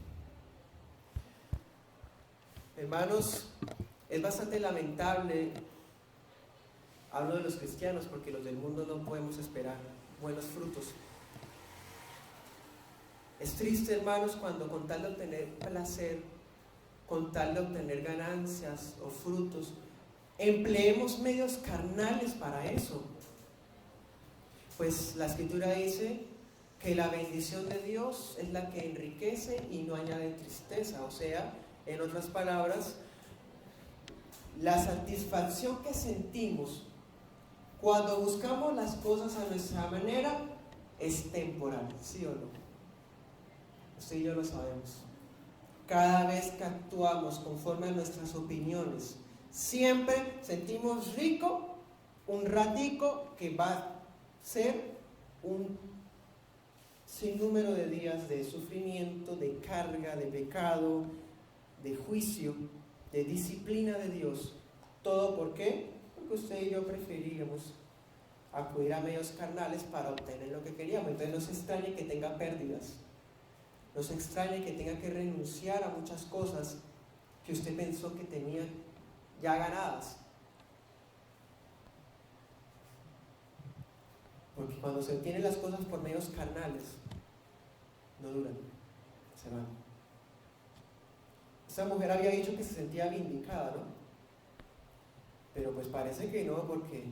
Hermanos, es bastante lamentable, hablo de los cristianos, porque los del mundo no podemos esperar buenos frutos. Es triste, hermanos, cuando con tal de obtener placer, con tal de obtener ganancias o frutos, empleemos medios carnales para eso. Pues la Escritura dice que la bendición de Dios es la que enriquece y no añade tristeza. O sea, en otras palabras, la satisfacción que sentimos cuando buscamos las cosas a nuestra manera es temporal, ¿sí o no? Usted y yo lo sabemos. Cada vez que actuamos conforme a nuestras opiniones, siempre sentimos rico un ratico que va a ser un sinnúmero de días de sufrimiento, de carga, de pecado, de juicio, de disciplina de Dios. ¿Todo por qué? Porque usted y yo preferíamos acudir a medios carnales para obtener lo que queríamos. Entonces no se extrañe que tenga pérdidas, no se extrañe que tenga que renunciar a muchas cosas que usted pensó que tenía ya ganadas. Porque cuando se obtienen las cosas por medios carnales, no duran, se van. Esta mujer había dicho que se sentía vindicada, ¿no? Pero pues parece que no, porque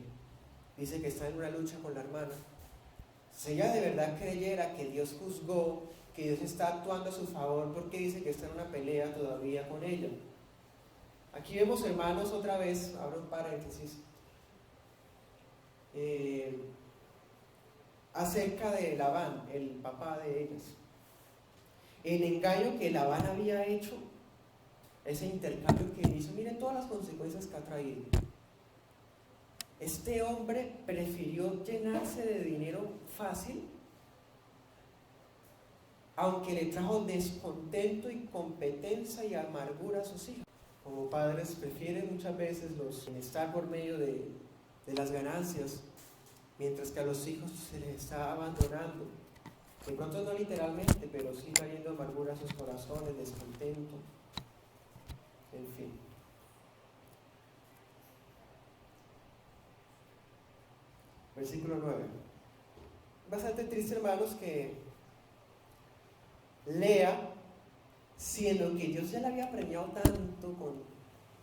dice que está en una lucha con la hermana. Si ella de verdad creyera que Dios juzgó, que Dios está actuando a su favor, ¿por qué dice que está en una pelea todavía con ella? Aquí vemos, hermanos, otra vez, abro un paréntesis, acerca de Labán, el papá de ellas. El engaño que Labán había hecho, ese intercambio que hizo, miren todas las consecuencias que ha traído. Este hombre prefirió llenarse de dinero fácil, aunque le trajo descontento, incompetencia y amargura a sus hijos. Como padres prefieren muchas veces estar por medio de las ganancias, mientras que a los hijos se les está abandonando. De pronto no literalmente, pero sí trayendo amargura a sus corazones, descontento, en fin. Versículo 9. Bastante triste, hermanos, que Lea, siendo que Dios ya la había premiado tanto con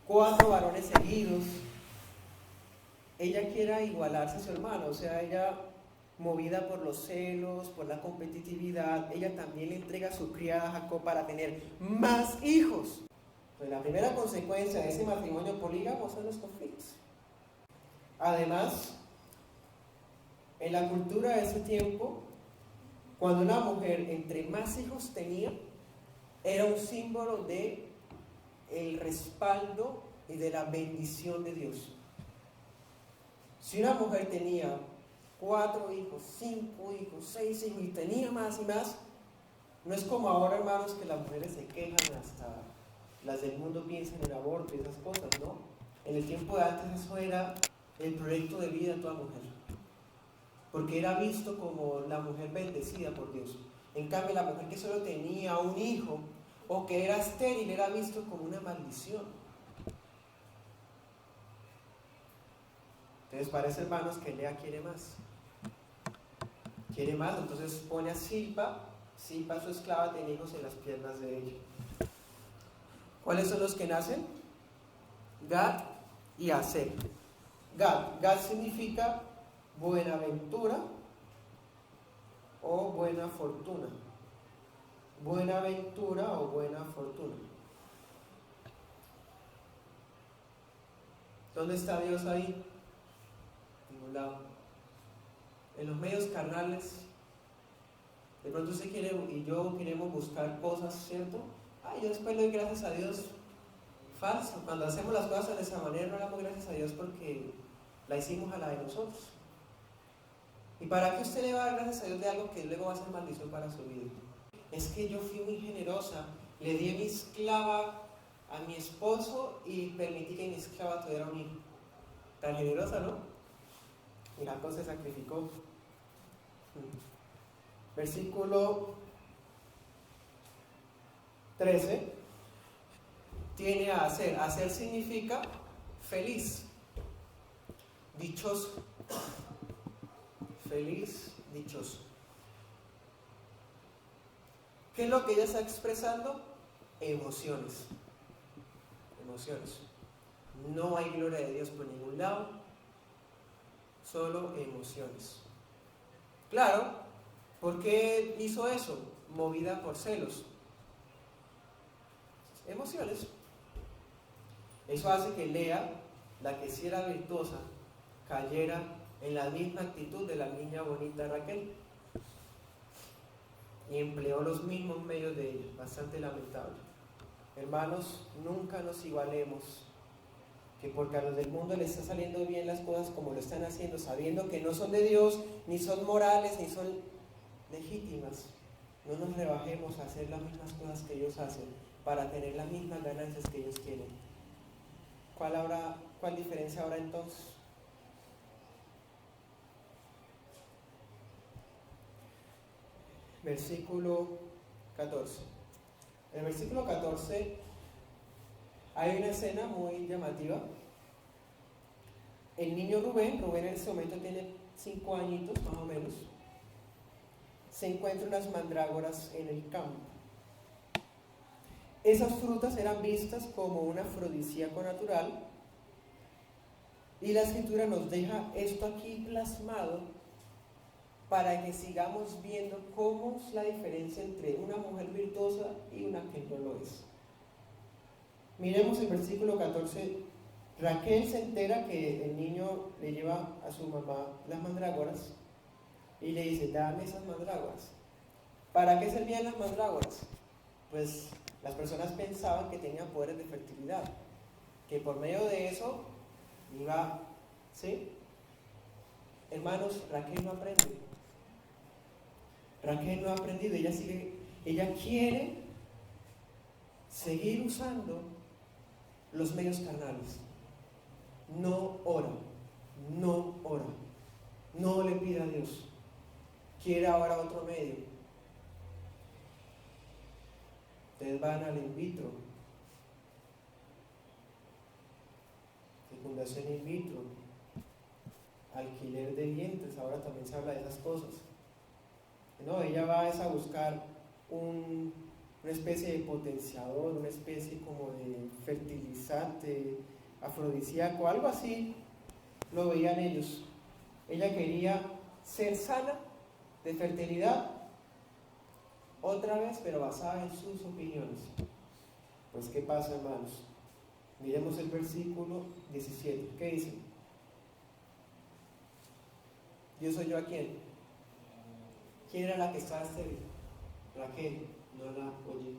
4 varones seguidos, ella quiera igualarse a su hermano. O sea, ella, movida por los celos, por la competitividad, ella también le entrega a su criada a Jacob para tener más hijos. Entonces, la primera consecuencia de ese matrimonio polígamo son los conflictos. Además, en la cultura de ese tiempo, cuando una mujer entre más hijos tenía, era un símbolo de el respaldo y de la bendición de Dios. Si una mujer tenía 4 hijos, 5 hijos, 6 hijos y tenía más y más, no es como ahora, hermanos, que las mujeres se quejan, hasta las del mundo piensan en aborto y esas cosas, ¿no? En el tiempo de antes eso era el proyecto de vida de toda mujer, porque era visto como la mujer bendecida por Dios. En cambio, la mujer que solo tenía un hijo o que era estéril era visto como una maldición. Entonces parece, hermanos, que Lea quiere más. Quiere más, entonces pone a Silpa, Silpa, su esclava, tenía hijos en las piernas de ella. ¿Cuáles son los que nacen? Gad y Aser. Gad significa buenaventura o buena fortuna. Buenaventura o buena fortuna. ¿Dónde está Dios ahí? En ningún lado. En los medios carnales, de pronto usted quiere y yo queremos buscar cosas, ¿cierto? Yo después le doy gracias a Dios. Falso. Cuando hacemos las cosas de esa manera, no le damos gracias a Dios porque la hicimos a la de nosotros. ¿Y para qué usted le va a dar gracias a Dios de algo que luego va a ser maldición para su vida? Es que yo fui muy generosa, le di a mi esclava a mi esposo y permití que mi esclava tuviera un hijo. Tan generosa, ¿no? Y Jacob se sacrificó. Versículo 13 tiene a Aser. Aser significa feliz, dichoso. Feliz, dichoso. ¿Qué es lo que ella está expresando? Emociones. Emociones. No hay gloria de Dios por ningún lado, solo emociones. Claro, ¿por qué hizo eso? Movida por celos. Emociones. Eso hace que Lea, la que sí era virtuosa, cayera en la misma actitud de la niña bonita Raquel y empleó los mismos medios de ella. Bastante lamentable. Hermanos, nunca nos igualemos, que porque a los del mundo les está saliendo bien las cosas como lo están haciendo, sabiendo que no son de Dios, ni son morales, ni son legítimas. No nos rebajemos a hacer las mismas cosas que ellos hacen para tener las mismas ganancias que ellos tienen. ¿Cuál diferencia habrá entonces? Versículo 14. En el versículo 14 hay una escena muy llamativa. El niño Rubén en ese momento tiene 5 añitos más o menos, se encuentra unas mandrágoras en el campo. Esas frutas eran vistas como un afrodisíaco natural, y la escritura nos deja esto aquí plasmado para que sigamos viendo cómo es la diferencia entre una mujer virtuosa y una que no lo es. Miremos el versículo 14. Raquel se entera que el niño le lleva a su mamá las mandrágoras y le dice: dame esas mandrágoras. ¿Para qué servían las mandrágoras? Pues las personas pensaban que tenían poderes de fertilidad, que por medio de eso iba, ¿sí? Hermanos, Raquel no aprende. Raquel no ha aprendido, ella quiere seguir usando los medios carnales. No ora, no le pide a Dios, quiere ahora otro medio. Ustedes van al in vitro, fecundación in vitro, alquiler de vientres, ahora también se habla de esas cosas. No, ella va a buscar una especie de potenciador, una especie como de fertilizante, afrodisíaco, algo así lo veían ellos. Ella quería ser sana de fertilidad otra vez, pero basada en sus opiniones. Pues ¿qué pasa, hermanos? Miremos el versículo 17. ¿Qué dice? ¿Dios oyó a quién? ¿Quién era la que estaba estéril? Raquel. No la oye.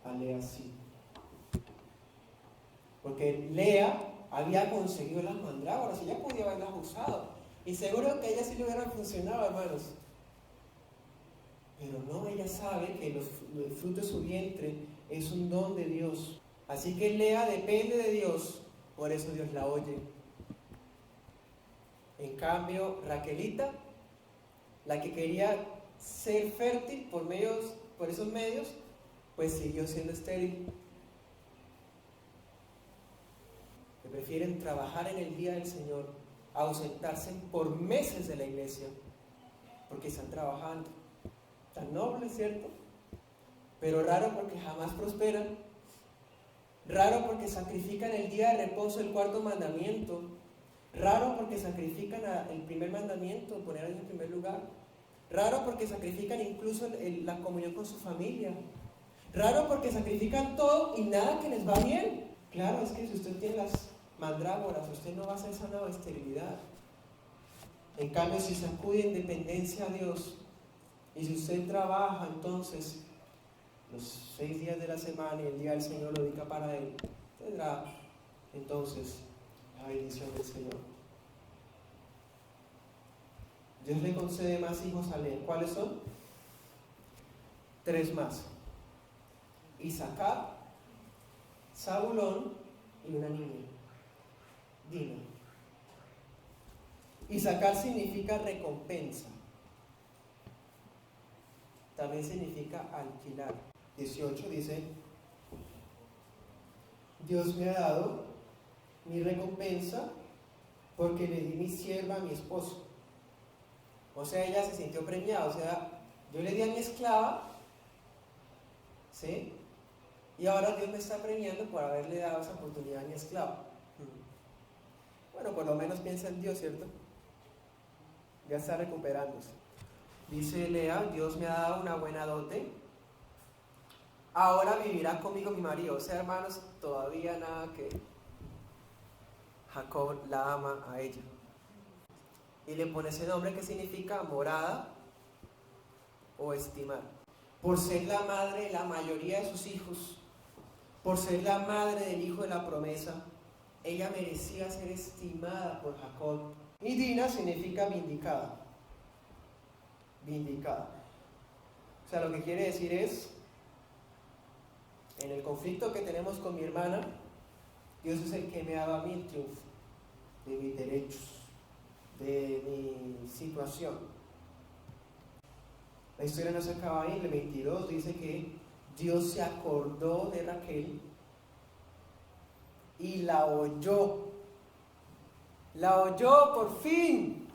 A Lea sí. Porque Lea había conseguido las mandrágoras, ella podía haberlas usado. Y seguro que a ella sí le hubieran funcionado, hermanos. Pero no, ella sabe que el fruto de su vientre es un don de Dios. Así que Lea depende de Dios, por eso Dios la oye. En cambio, Raquelita, la que quería ser fértil por esos medios, pues siguió siendo estéril. Que prefieren trabajar en el día del Señor, ausentarse por meses de la iglesia, porque están trabajando. Tan noble, ¿cierto? Pero raro porque jamás prosperan. Raro porque sacrifican el día de reposo, el cuarto mandamiento. Raro porque sacrifican el primer mandamiento, poner a Dios en primer lugar. Raro porque sacrifican incluso la comunión con su familia. Raro porque sacrifican todo y nada que les va bien. Claro, es que si usted tiene las mandrágoras, usted no va a ser sanado de esterilidad. En cambio, si sacude en dependencia a Dios, y si usted trabaja entonces los 6 días de la semana y el día del Señor lo dedica para Él, tendrá entonces la bendición del Señor. Dios le concede más hijos a Lea. ¿Cuáles son? 3 más: Isaacar, Zabulón y una niña, Dina. Isaacar significa recompensa. También significa alquilar. 18 dice: Dios me ha dado mi recompensa porque le di mi sierva a mi esposo. O sea, ella se sintió premiada. O sea, yo le di a mi esclava, ¿sí? Y ahora Dios me está premiando por haberle dado esa oportunidad a mi esclava. Bueno, por lo menos piensa en Dios, ¿cierto? Ya está recuperándose. Dice Lea: Dios me ha dado una buena dote. Ahora vivirá conmigo mi marido. O sea, hermanos, todavía nada que Jacob la ama a ella. Y le pone ese nombre que significa morada o estimar. Por ser la madre de la mayoría de sus hijos, por ser la madre del hijo de la promesa, ella merecía ser estimada por Jacob. Y Dina significa vindicada. Vindicada. O sea, lo que quiere decir es, en el conflicto que tenemos con mi hermana, Dios es el que me ha dado a mí el triunfo de mis derechos, de mi situación. La historia no se acaba ahí. En el 22 dice que Dios se acordó de Raquel y la oyó. La oyó por fin.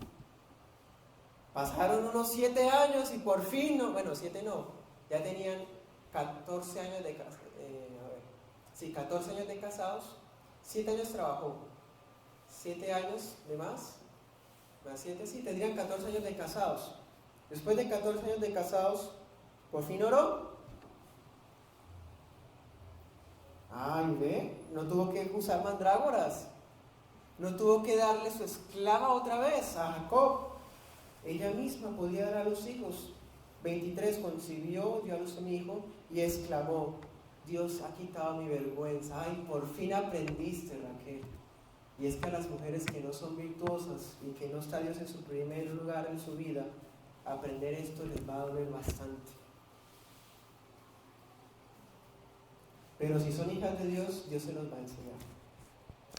Pasaron unos 7 años y por fin, no, bueno, 7 no, ya tenían 14 años de casados. 14 años de casados. 7 años trabajó, 7 años de más 7, sí, tendrían 14 años de casados. Después de 14 años de casados, por fin oró. Ay, ve, no tuvo que usar mandrágoras, no tuvo que darle su esclava otra vez a Jacob. Ella misma podía dar a los hijos. 23, concibió, dio a luz a mi hijo y exclamó: Dios ha quitado mi vergüenza. Ay, por fin aprendiste, Raquel. Y es que a las mujeres que no son virtuosas y que no está Dios en su primer lugar en su vida, aprender esto les va a doler bastante. Pero si son hijas de Dios, Dios se los va a enseñar.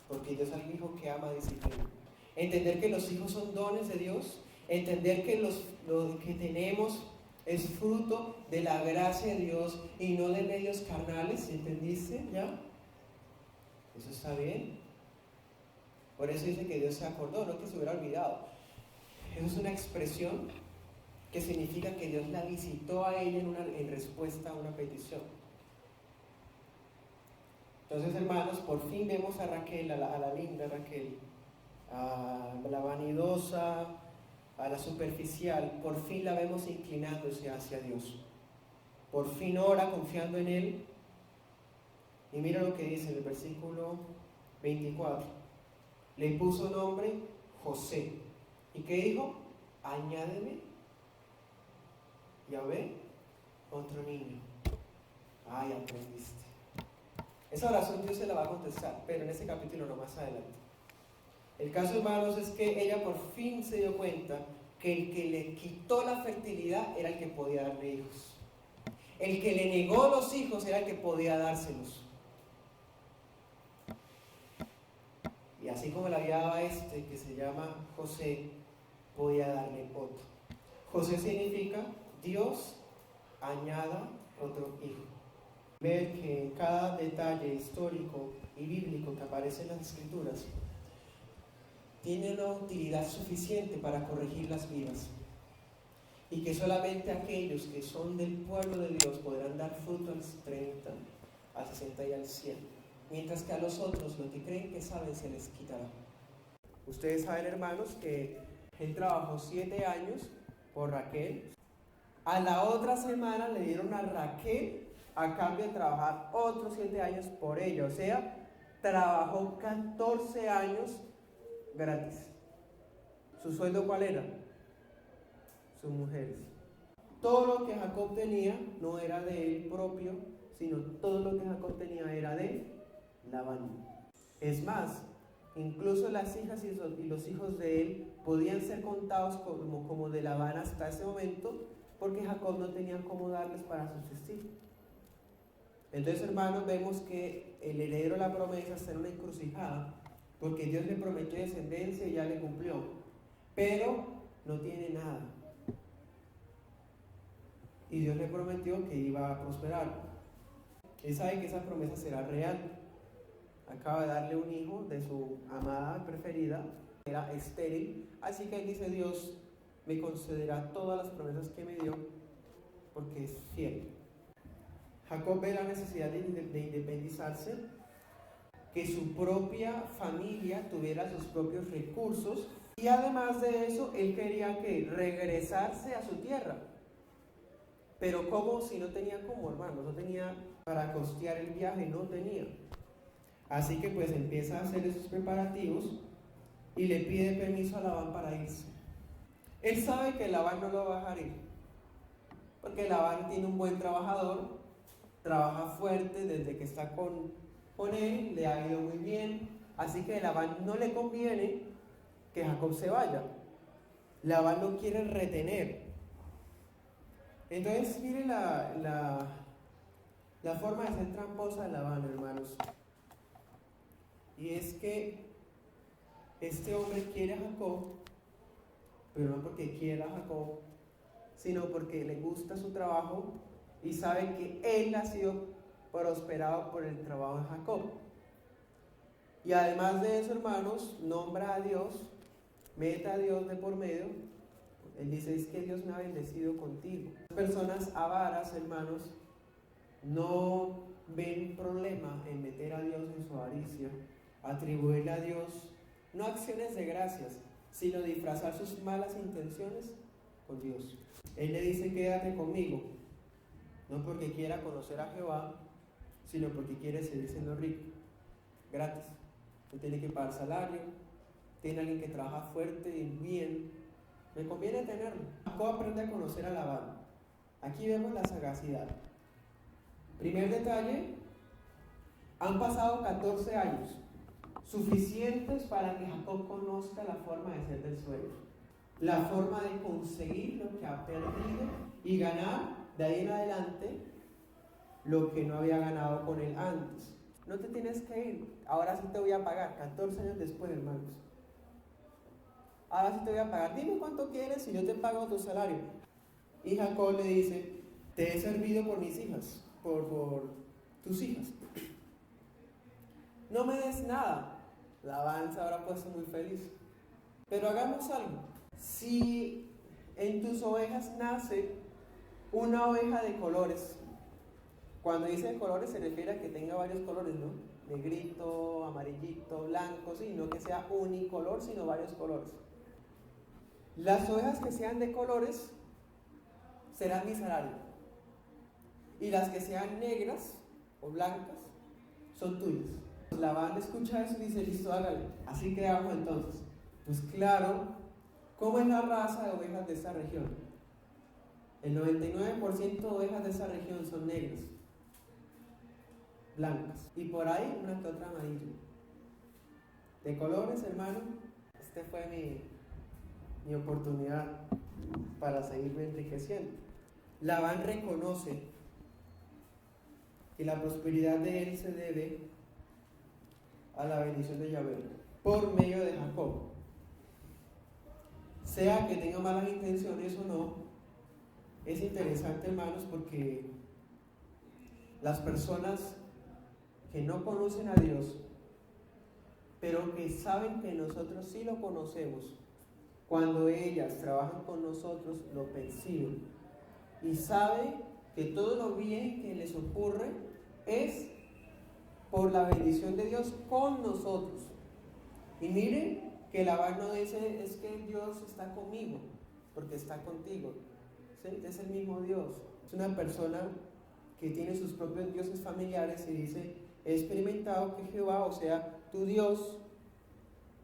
Porque Dios es el hijo que ama disciplina. Entender que los hijos son dones de Dios, entender que lo que tenemos es fruto de la gracia de Dios y no de medios carnales, ¿entendiste? ¿Ya? Eso está bien. Por eso dice que Dios se acordó, no que se hubiera olvidado. Eso es una expresión que significa que Dios la visitó a ella en respuesta a una petición. Entonces, hermanos, por fin vemos a Raquel, a la linda Raquel, a la vanidosa, a la superficial, por fin la vemos inclinándose hacia Dios. Por fin ora confiando en Él. Y mira lo que dice en el versículo 24. Le puso nombre José. ¿Y qué dijo? Añádeme, ya ve, otro niño. Ay, aprendiste. Esa oración Dios se la va a contestar, pero en ese capítulo no, más adelante. El caso, hermanos, es que ella por fin se dio cuenta que el que le quitó la fertilidad era el que podía darle hijos. El que le negó los hijos era el que podía dárselos. Y así como le había dado a este, que se llama José, podía darle otro. José significa Dios añada otro hijo. Ver que en cada detalle histórico y bíblico que aparece en las Escrituras tiene una utilidad suficiente para corregir las vidas. y que solamente aquellos que son del pueblo de Dios podrán dar fruto al 30, al 60 y al 100, mientras que a los otros, lo que creen que saben, se les quitará. Ustedes saben, hermanos, que él trabajó 7 años por Raquel. A la otra semana le dieron a Raquel a cambio de trabajar otros 7 años por ella. O sea, trabajó 14 años gratis. ¿Su sueldo cuál era? Sus mujeres. Todo lo que Jacob tenía no era de él propio, sino todo lo que Jacob tenía era de Labán. Es más, incluso las hijas y los hijos de él podían ser contados como de Labán hasta ese momento, porque Jacob no tenía cómo darles para subsistir. Entonces, hermanos, vemos que el heredero de la promesa está en una encrucijada, porque Dios le prometió descendencia y ya le cumplió, pero no tiene nada. Y Dios le prometió que iba a prosperar. Él sabe que esa promesa será real. Acaba de darle un hijo de su amada preferida, era estéril, así que él dice: Dios me concederá todas las promesas que me dio, porque es fiel. Jacob ve la necesidad de independizarse, que su propia familia tuviera sus propios recursos, y además de eso, él quería que regresarse a su tierra. Pero ¿cómo? Si no tenía cómo, hermano, no tenía para costear el viaje, no tenía. Así que pues empieza a hacer esos preparativos y le pide permiso a Labán para irse. Él sabe que Labán no lo va a dejar ir, porque Labán tiene un buen trabajador, trabaja fuerte desde que está con él, le ha ido muy bien, así que a Labán no le conviene que Jacob se vaya. Labán lo quiere retener. Entonces, mire la forma de ser tramposa de Labán, hermanos. Y es que este hombre quiere a Jacob, pero no porque quiera a Jacob, sino porque le gusta su trabajo y sabe que él ha sido prosperado por el trabajo de Jacob. Y además de eso, hermanos, nombra a Dios, mete a Dios de por medio. Él dice: es que Dios me ha bendecido contigo. Las personas avaras, hermanos, no ven problema en meter a Dios en su avaricia, atribuirle a Dios no acciones de gracias, sino disfrazar sus malas intenciones con Dios. Él le dice: quédate conmigo, no porque quiera conocer a Jehová, sino porque quiere seguir siendo rico, gratis. No tiene que pagar salario, tiene alguien que trabaja fuerte y bien. Me conviene tenerlo. Jacob aprende a conocer a Labán. Aquí vemos la sagacidad. Primer detalle: han pasado 14 años, suficientes para que Jacob conozca la forma de ser del suegro, la forma de conseguir lo que ha perdido y ganar de ahí en adelante lo que no había ganado con él antes. No te tienes que ir, ahora sí te voy a pagar, 14 años después, hermanos. Ahora sí te voy a pagar, dime cuánto quieres y yo te pago tu salario. Y Jacob le dice: te he servido por mis hijas, por tus hijas. No me des nada. Labán se habrá puesto muy feliz. Pero hagamos algo. Si en tus ovejas nace una oveja de colores, cuando dice de colores se refiere a que tenga varios colores, ¿no? Negrito, amarillito, blanco, sí, no que sea unicolor, sino varios colores. Las ovejas que sean de colores serán mi salario, y las que sean negras o blancas son tuyas. Labán escucha eso y dice: listo, hágale. Así quedamos entonces. Pues claro, ¿cómo es la raza de ovejas de esta región? El 99% de ovejas de esa región son negras, blancas, y por ahí una que otra amarilla. De colores, hermano, este fue mi oportunidad para seguirme enriqueciendo. Labán reconoce que la prosperidad de él se debe a la bendición de Yahvé por medio de Jacob. Sea que tenga malas intenciones o no, es interesante, hermanos, porque las personas que no conocen a Dios, pero que saben que nosotros sí lo conocemos, cuando ellas trabajan con nosotros, lo perciben y saben que todo lo bien que les ocurre es por la bendición de Dios con nosotros. Y miren que Labán no dice es que Dios está conmigo, porque está contigo. ¿Sí? Es el mismo Dios. Es una persona que tiene sus propios dioses familiares y dice, he experimentado que Jehová, o sea, tu Dios,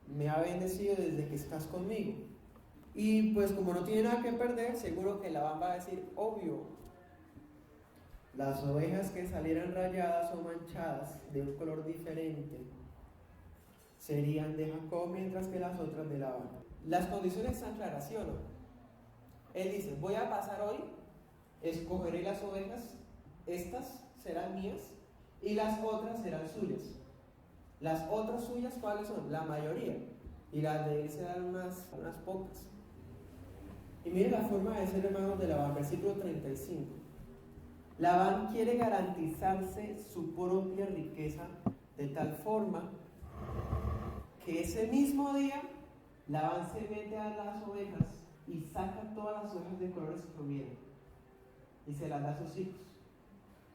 me ha bendecido desde que estás conmigo. Y pues como no tiene nada que perder, seguro que Labán va a decir, obvio, las ovejas que salieran rayadas o manchadas de un color diferente serían de Jacob, mientras que las otras de Labán. Las condiciones están claras, ¿sí o no? Él dice, voy a pasar hoy, escogeré las ovejas, estas serán mías y las otras serán suyas. Las otras suyas, ¿cuáles son? La mayoría. Y las de él serán unas pocas. Y miren la forma de ser, hermanos, de Labán, versículo 35. Labán quiere garantizarse su propia riqueza de tal forma que ese mismo día Labán se mete a las ovejas y saca todas las ovejas de colores que convienen y se las da a sus hijos.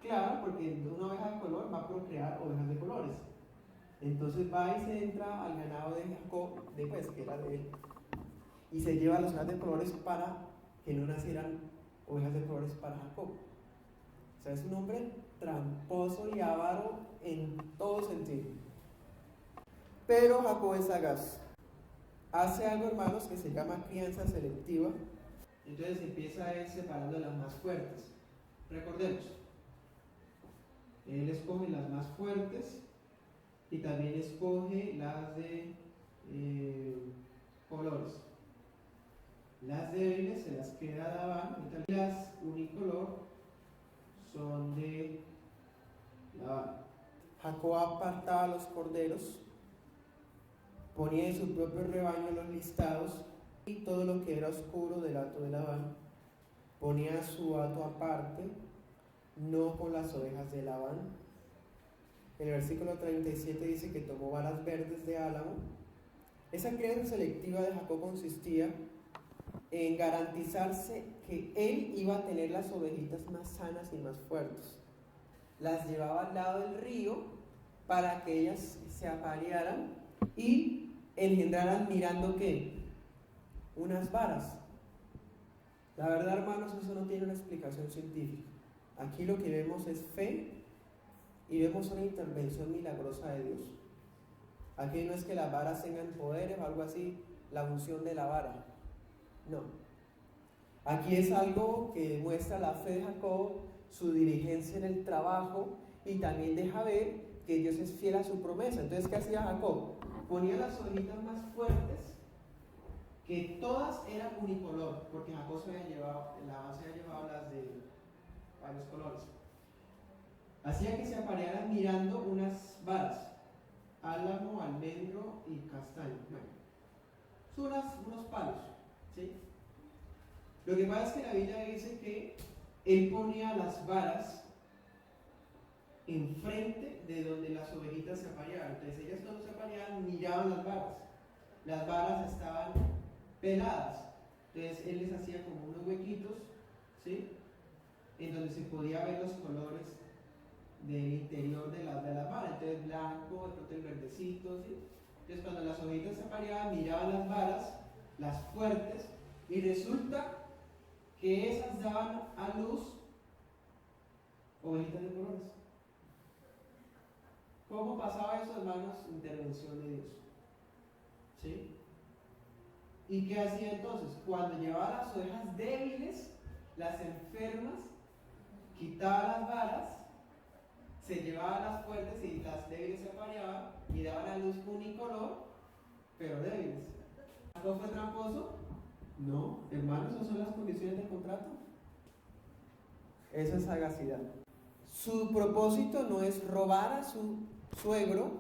Claro, porque una oveja de color va a procrear ovejas de colores. Entonces va y se entra al ganado de Jacob, después que era de él, y se lleva las ovejas de colores para que no nacieran ovejas de colores para Jacob. O sea, es un hombre tramposo y avaro en todo sentido. Pero Jacob es sagaz. Hace algo, hermanos, que se llama crianza selectiva. Entonces empieza a ir separando las más fuertes. Recordemos, él escoge las más fuertes y también escoge las de colores. Las débiles se las queda Labán, y las unicolor son de Labán. Jacob apartaba los corderos, ponía en su propio rebaño los listados y todo lo que era oscuro del hato de Labán. Ponía su hato aparte, no con las ovejas de Labán. El versículo 37 dice que tomó varas verdes de álamo. Esa crianza selectiva de Jacob consistía en garantizarse que él iba a tener las ovejitas más sanas y más fuertes. Las llevaba al lado del río para que ellas se aparearan y engendraran mirando ¿qué? Unas varas. La verdad, hermanos, eso no tiene una explicación científica. Aquí lo que vemos es fe y vemos una intervención milagrosa de Dios. Aquí no es que las varas tengan poderes o algo así, la unción de la vara. No. Aquí es algo que demuestra la fe de Jacob, su diligencia en el trabajo y también deja ver que Dios es fiel a su promesa. Entonces, ¿qué hacía Jacob? Ponía las ovejitas más fuertes, que todas eran unicolor, porque Jacob se había llevado las de varios colores. Hacía que se aparearan mirando unas varas, álamo, almendro y castaño. Bueno, son unos palos, ¿sí? Lo que pasa es que la Biblia dice que él ponía las varas enfrente de donde las ovejitas se apareaban. Entonces ellas cuando se apareaban miraban las varas. Las varas estaban peladas. Entonces él les hacía como unos huequitos, ¿sí? En donde se podía ver los colores del interior de las varas. Entonces blanco, de pronto el verdecito, ¿sí? Entonces cuando las ovejitas se apareaban miraban las varas, las fuertes, y resulta que esas daban a luz ovejitas de colores. ¿Cómo pasaba eso, hermanos? Intervención de Dios. ¿Sí? ¿Y qué hacía entonces? Cuando llevaba las ovejas débiles, las enfermas, quitaba las varas, se llevaba las fuertes y las débiles se apareaban y daban a luz unicolor, pero débiles. ¿No fue tramposo? No, hermanos, esas son las condiciones del contrato. Esa es sagacidad. Su propósito no es robar a su suegro,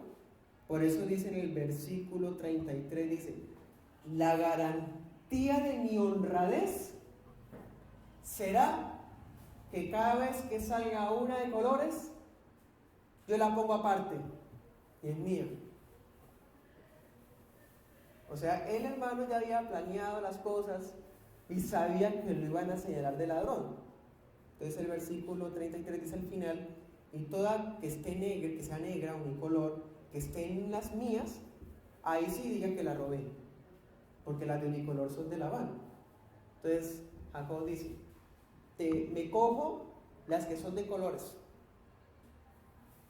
por eso dice en el versículo 33, dice, la garantía de mi honradez será que cada vez que salga una de colores, yo la pongo aparte y es mía. O O sea, el hermano ya había planeado las cosas y sabía que lo iban a señalar de ladrón. Entonces el versículo 33 dice al final, y toda que esté negra, que sea negra, unicolor, que esté en las mías, ahí sí diga que la robé, porque las de unicolor son de Labán. Entonces Jacob dice, me cojo las que son de colores.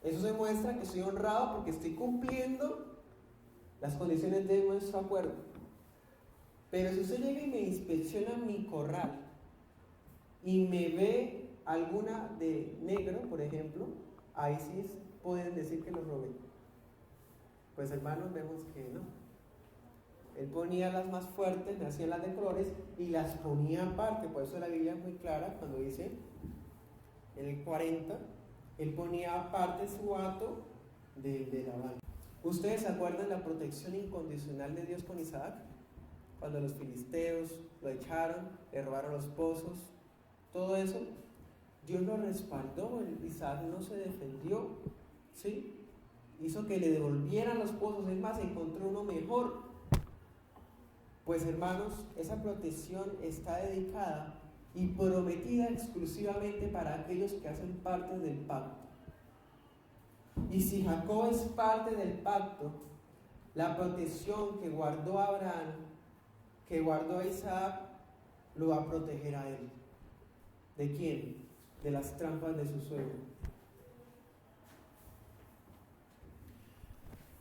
Eso demuestra que estoy honrado porque estoy cumpliendo las condiciones de nuestro acuerdo. Pero si usted llega y me inspecciona mi corral y me ve alguna de negro, por ejemplo, ahí sí pueden decir que lo robé. Pues hermanos, vemos que no. Él ponía las más fuertes, me hacía las de colores y las ponía aparte. Por eso la Biblia es muy clara cuando dice en el 40, él ponía aparte su hato de Labán. ¿Ustedes se acuerdan la protección incondicional de Dios con Isaac? Cuando los filisteos lo echaron, le robaron los pozos, todo eso, Dios lo respaldó, Isaac no se defendió, ¿sí? Hizo que le devolvieran los pozos, es más, encontró uno mejor. Pues hermanos, esa protección está dedicada y prometida exclusivamente para aquellos que hacen parte del pacto. Y si Jacob es parte del pacto, la protección que guardó a Abraham, que guardó a Isaac, lo va a proteger a él. ¿De quién? De las trampas de su suegro.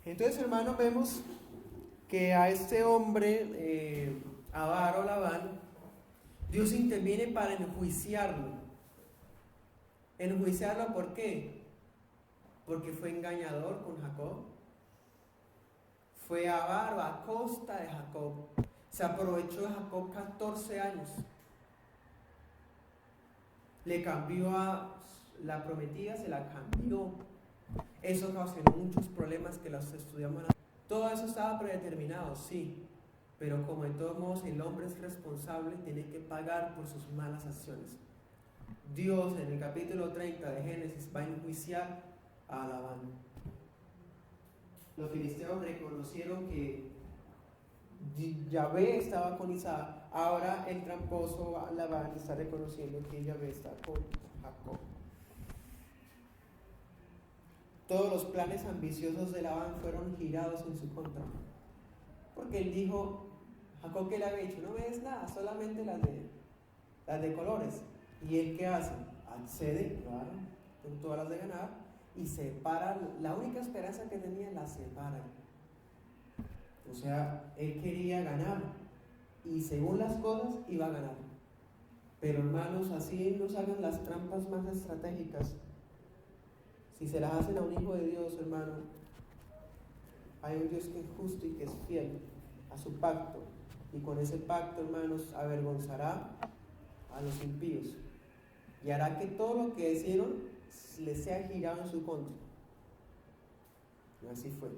Entonces, hermanos, vemos que a este hombre, avaro Labán, Dios interviene para enjuiciarlo. ¿Enjuiciarlo por qué? Porque fue engañador con Jacob. Fue avaro a costa de Jacob. Se aprovechó de Jacob 14 años. Le cambió a la prometida, se la cambió. Eso ocasionó muchos problemas que los estudiamos. Todo eso estaba predeterminado, sí. Pero como de todos modos el hombre es responsable, tiene que pagar por sus malas acciones. Dios en el capítulo 30 de Génesis va a enjuiciar a Labán. Los filisteos reconocieron que Yahvé estaba con Isaac. Ahora el tramposo Labán está reconociendo que Yahvé está con Jacob. Todos los planes ambiciosos de Labán fueron girados en su contra. Porque él dijo, Jacob, ¿qué le había dicho? No ves nada, solamente las de colores. ¿Y él qué hace? Accede, claro, con todas las de ganar, y separa, la única esperanza que tenía la separa. O sea, él quería ganar, y según las cosas iba a ganar. Pero hermanos, así nos hagan las trampas más estratégicas. Si se las hacen a un hijo de Dios, hermano, hay un Dios que es justo y que es fiel a su pacto. Y con ese pacto, hermanos, avergonzará a los impíos. Y hará que todo lo que hicieron les sea girado en su contra. Y así fue.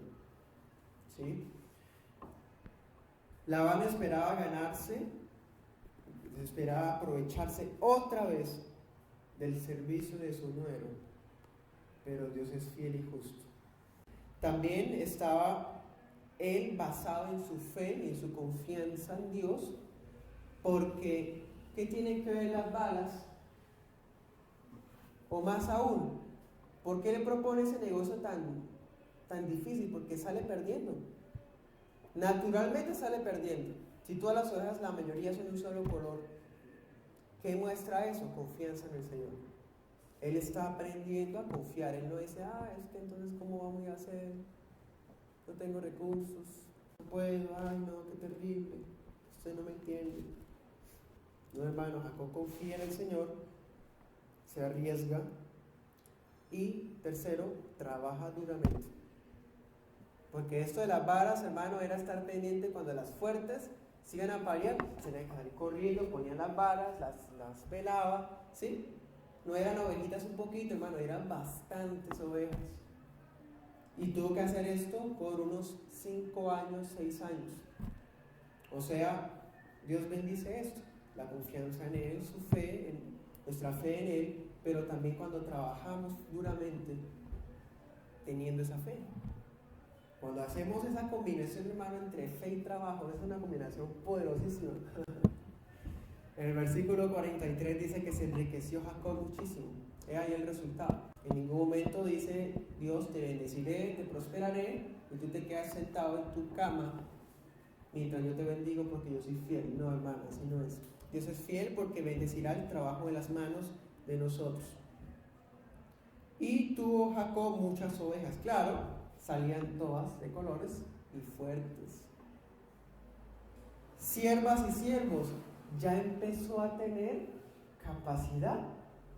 ¿Sí? Labán esperaba ganarse, esperaba aprovecharse otra vez del servicio de su nuero. Pero Dios es fiel y justo. También estaba él basado en su fe y en su confianza en Dios, porque ¿qué tienen que ver las balas? O más aún, ¿por qué le propone ese negocio tan difícil? Porque sale perdiendo. Naturalmente sale perdiendo. Si todas las ovejas, la mayoría son de un solo color, ¿qué muestra eso? Confianza en el Señor. Él está aprendiendo a confiar. Él no dice, es que entonces ¿cómo vamos a hacer? No tengo recursos, no puedo, no, qué terrible, usted no me entiende. No, hermano, Jacob confía en el Señor, se arriesga y tercero, trabaja duramente. Porque esto de las varas, hermano, era estar pendiente cuando las fuertes se iban a pelear, se tenían que salir corriendo, ponían las varas, las pelaba, ¿sí? No eran ovejitas un poquito, hermano, eran bastantes ovejas. Y tuvo que hacer esto por unos 5 años, 6 años. O sea, Dios bendice esto, la confianza en Él, su fe, nuestra fe en Él, pero también cuando trabajamos duramente teniendo esa fe. Cuando hacemos esa combinación, hermano, entre fe y trabajo, es una combinación poderosísima. En el versículo 43 dice que se enriqueció Jacob muchísimo. He ahí el resultado. En ningún momento dice Dios: te bendeciré, te prosperaré, y tú te quedas sentado en tu cama mientras yo te bendigo porque yo soy fiel. No, hermano, así no es. Dios es fiel porque bendecirá el trabajo de las manos de nosotros. Y tuvo Jacob muchas ovejas. Claro, salían todas de colores y fuertes. Siervas y siervos. Ya empezó a tener capacidad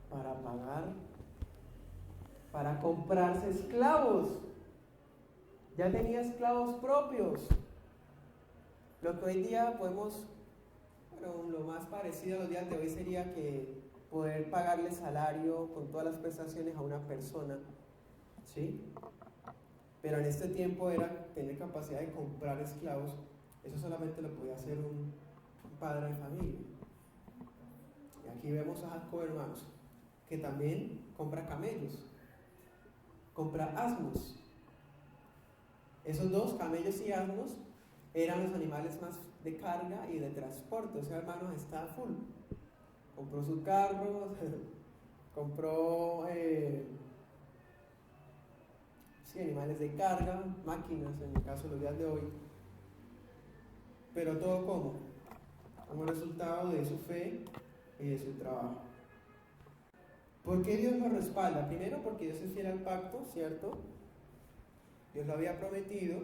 para pagar, para comprarse esclavos. Ya tenía esclavos propios. Lo que hoy día podemos, bueno, lo más parecido a los días de hoy sería que poder pagarle salario con todas las prestaciones a una persona, ¿sí? Pero en este tiempo era tener capacidad de comprar esclavos. Eso solamente lo podía hacer un padre de familia. Y aquí vemos a Jacob, hermanos, que también compra camellos, compra asnos. Esos dos, camellos y asnos, eran los animales más de carga y de transporte. O sea, hermanos, está full. Compró su carro, compró animales de carga, máquinas en el caso de los días de hoy. Pero todo como resultado de su fe y de su trabajo. ¿Por qué Dios lo respalda? Primero, porque Dios es fiel al pacto, ¿cierto? Dios lo había prometido.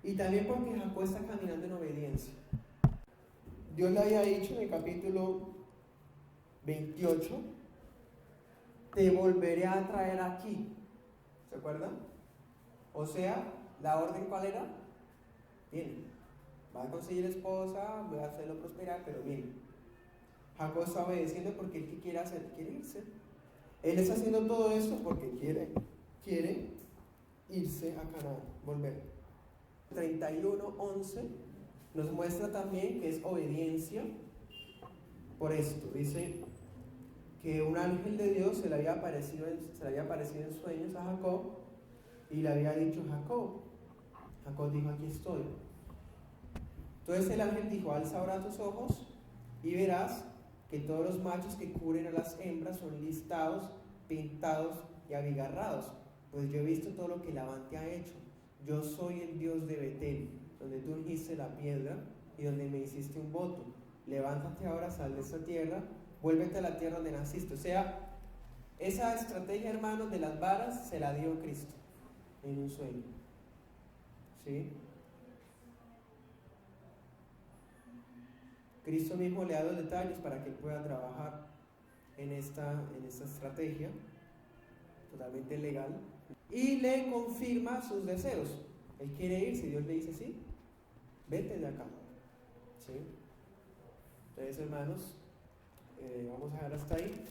Y también porque Jacob está caminando en obediencia. Dios le había dicho en el capítulo 28: te volveré a traer aquí. ¿Se acuerdan? O sea, ¿la orden cuál era? Viene. Va a conseguir esposa, voy a hacerlo prosperar, pero viene. Jacob está obedeciendo porque él, ¿qué quiere hacer? Quiere irse. Él está haciendo todo esto porque quiere irse a Canaán, volver. 31:11 nos muestra también que es obediencia por esto. Dice que un ángel de Dios se le había aparecido en sueños a Jacob y le había dicho: Jacob. Jacob dijo: aquí estoy. Entonces el ángel dijo: alza ahora tus ojos y verás que todos los machos que cubren a las hembras son listados, pintados y abigarrados, pues yo he visto todo lo que Labán te ha hecho. Yo soy el Dios de Betel, donde tú ungiste la piedra y donde me hiciste un voto. Levántate ahora, sal de esta tierra, vuélvete a la tierra donde naciste. O sea, esa estrategia, hermanos, de las varas se la dio Cristo en un sueño. ¿Sí? Cristo mismo le da los detalles para que él pueda trabajar en esta estrategia totalmente legal, y le confirma sus deseos. Él quiere irse y Dios le dice: sí, vete de acá. ¿Sí? Entonces, hermanos, vamos a dejar hasta ahí.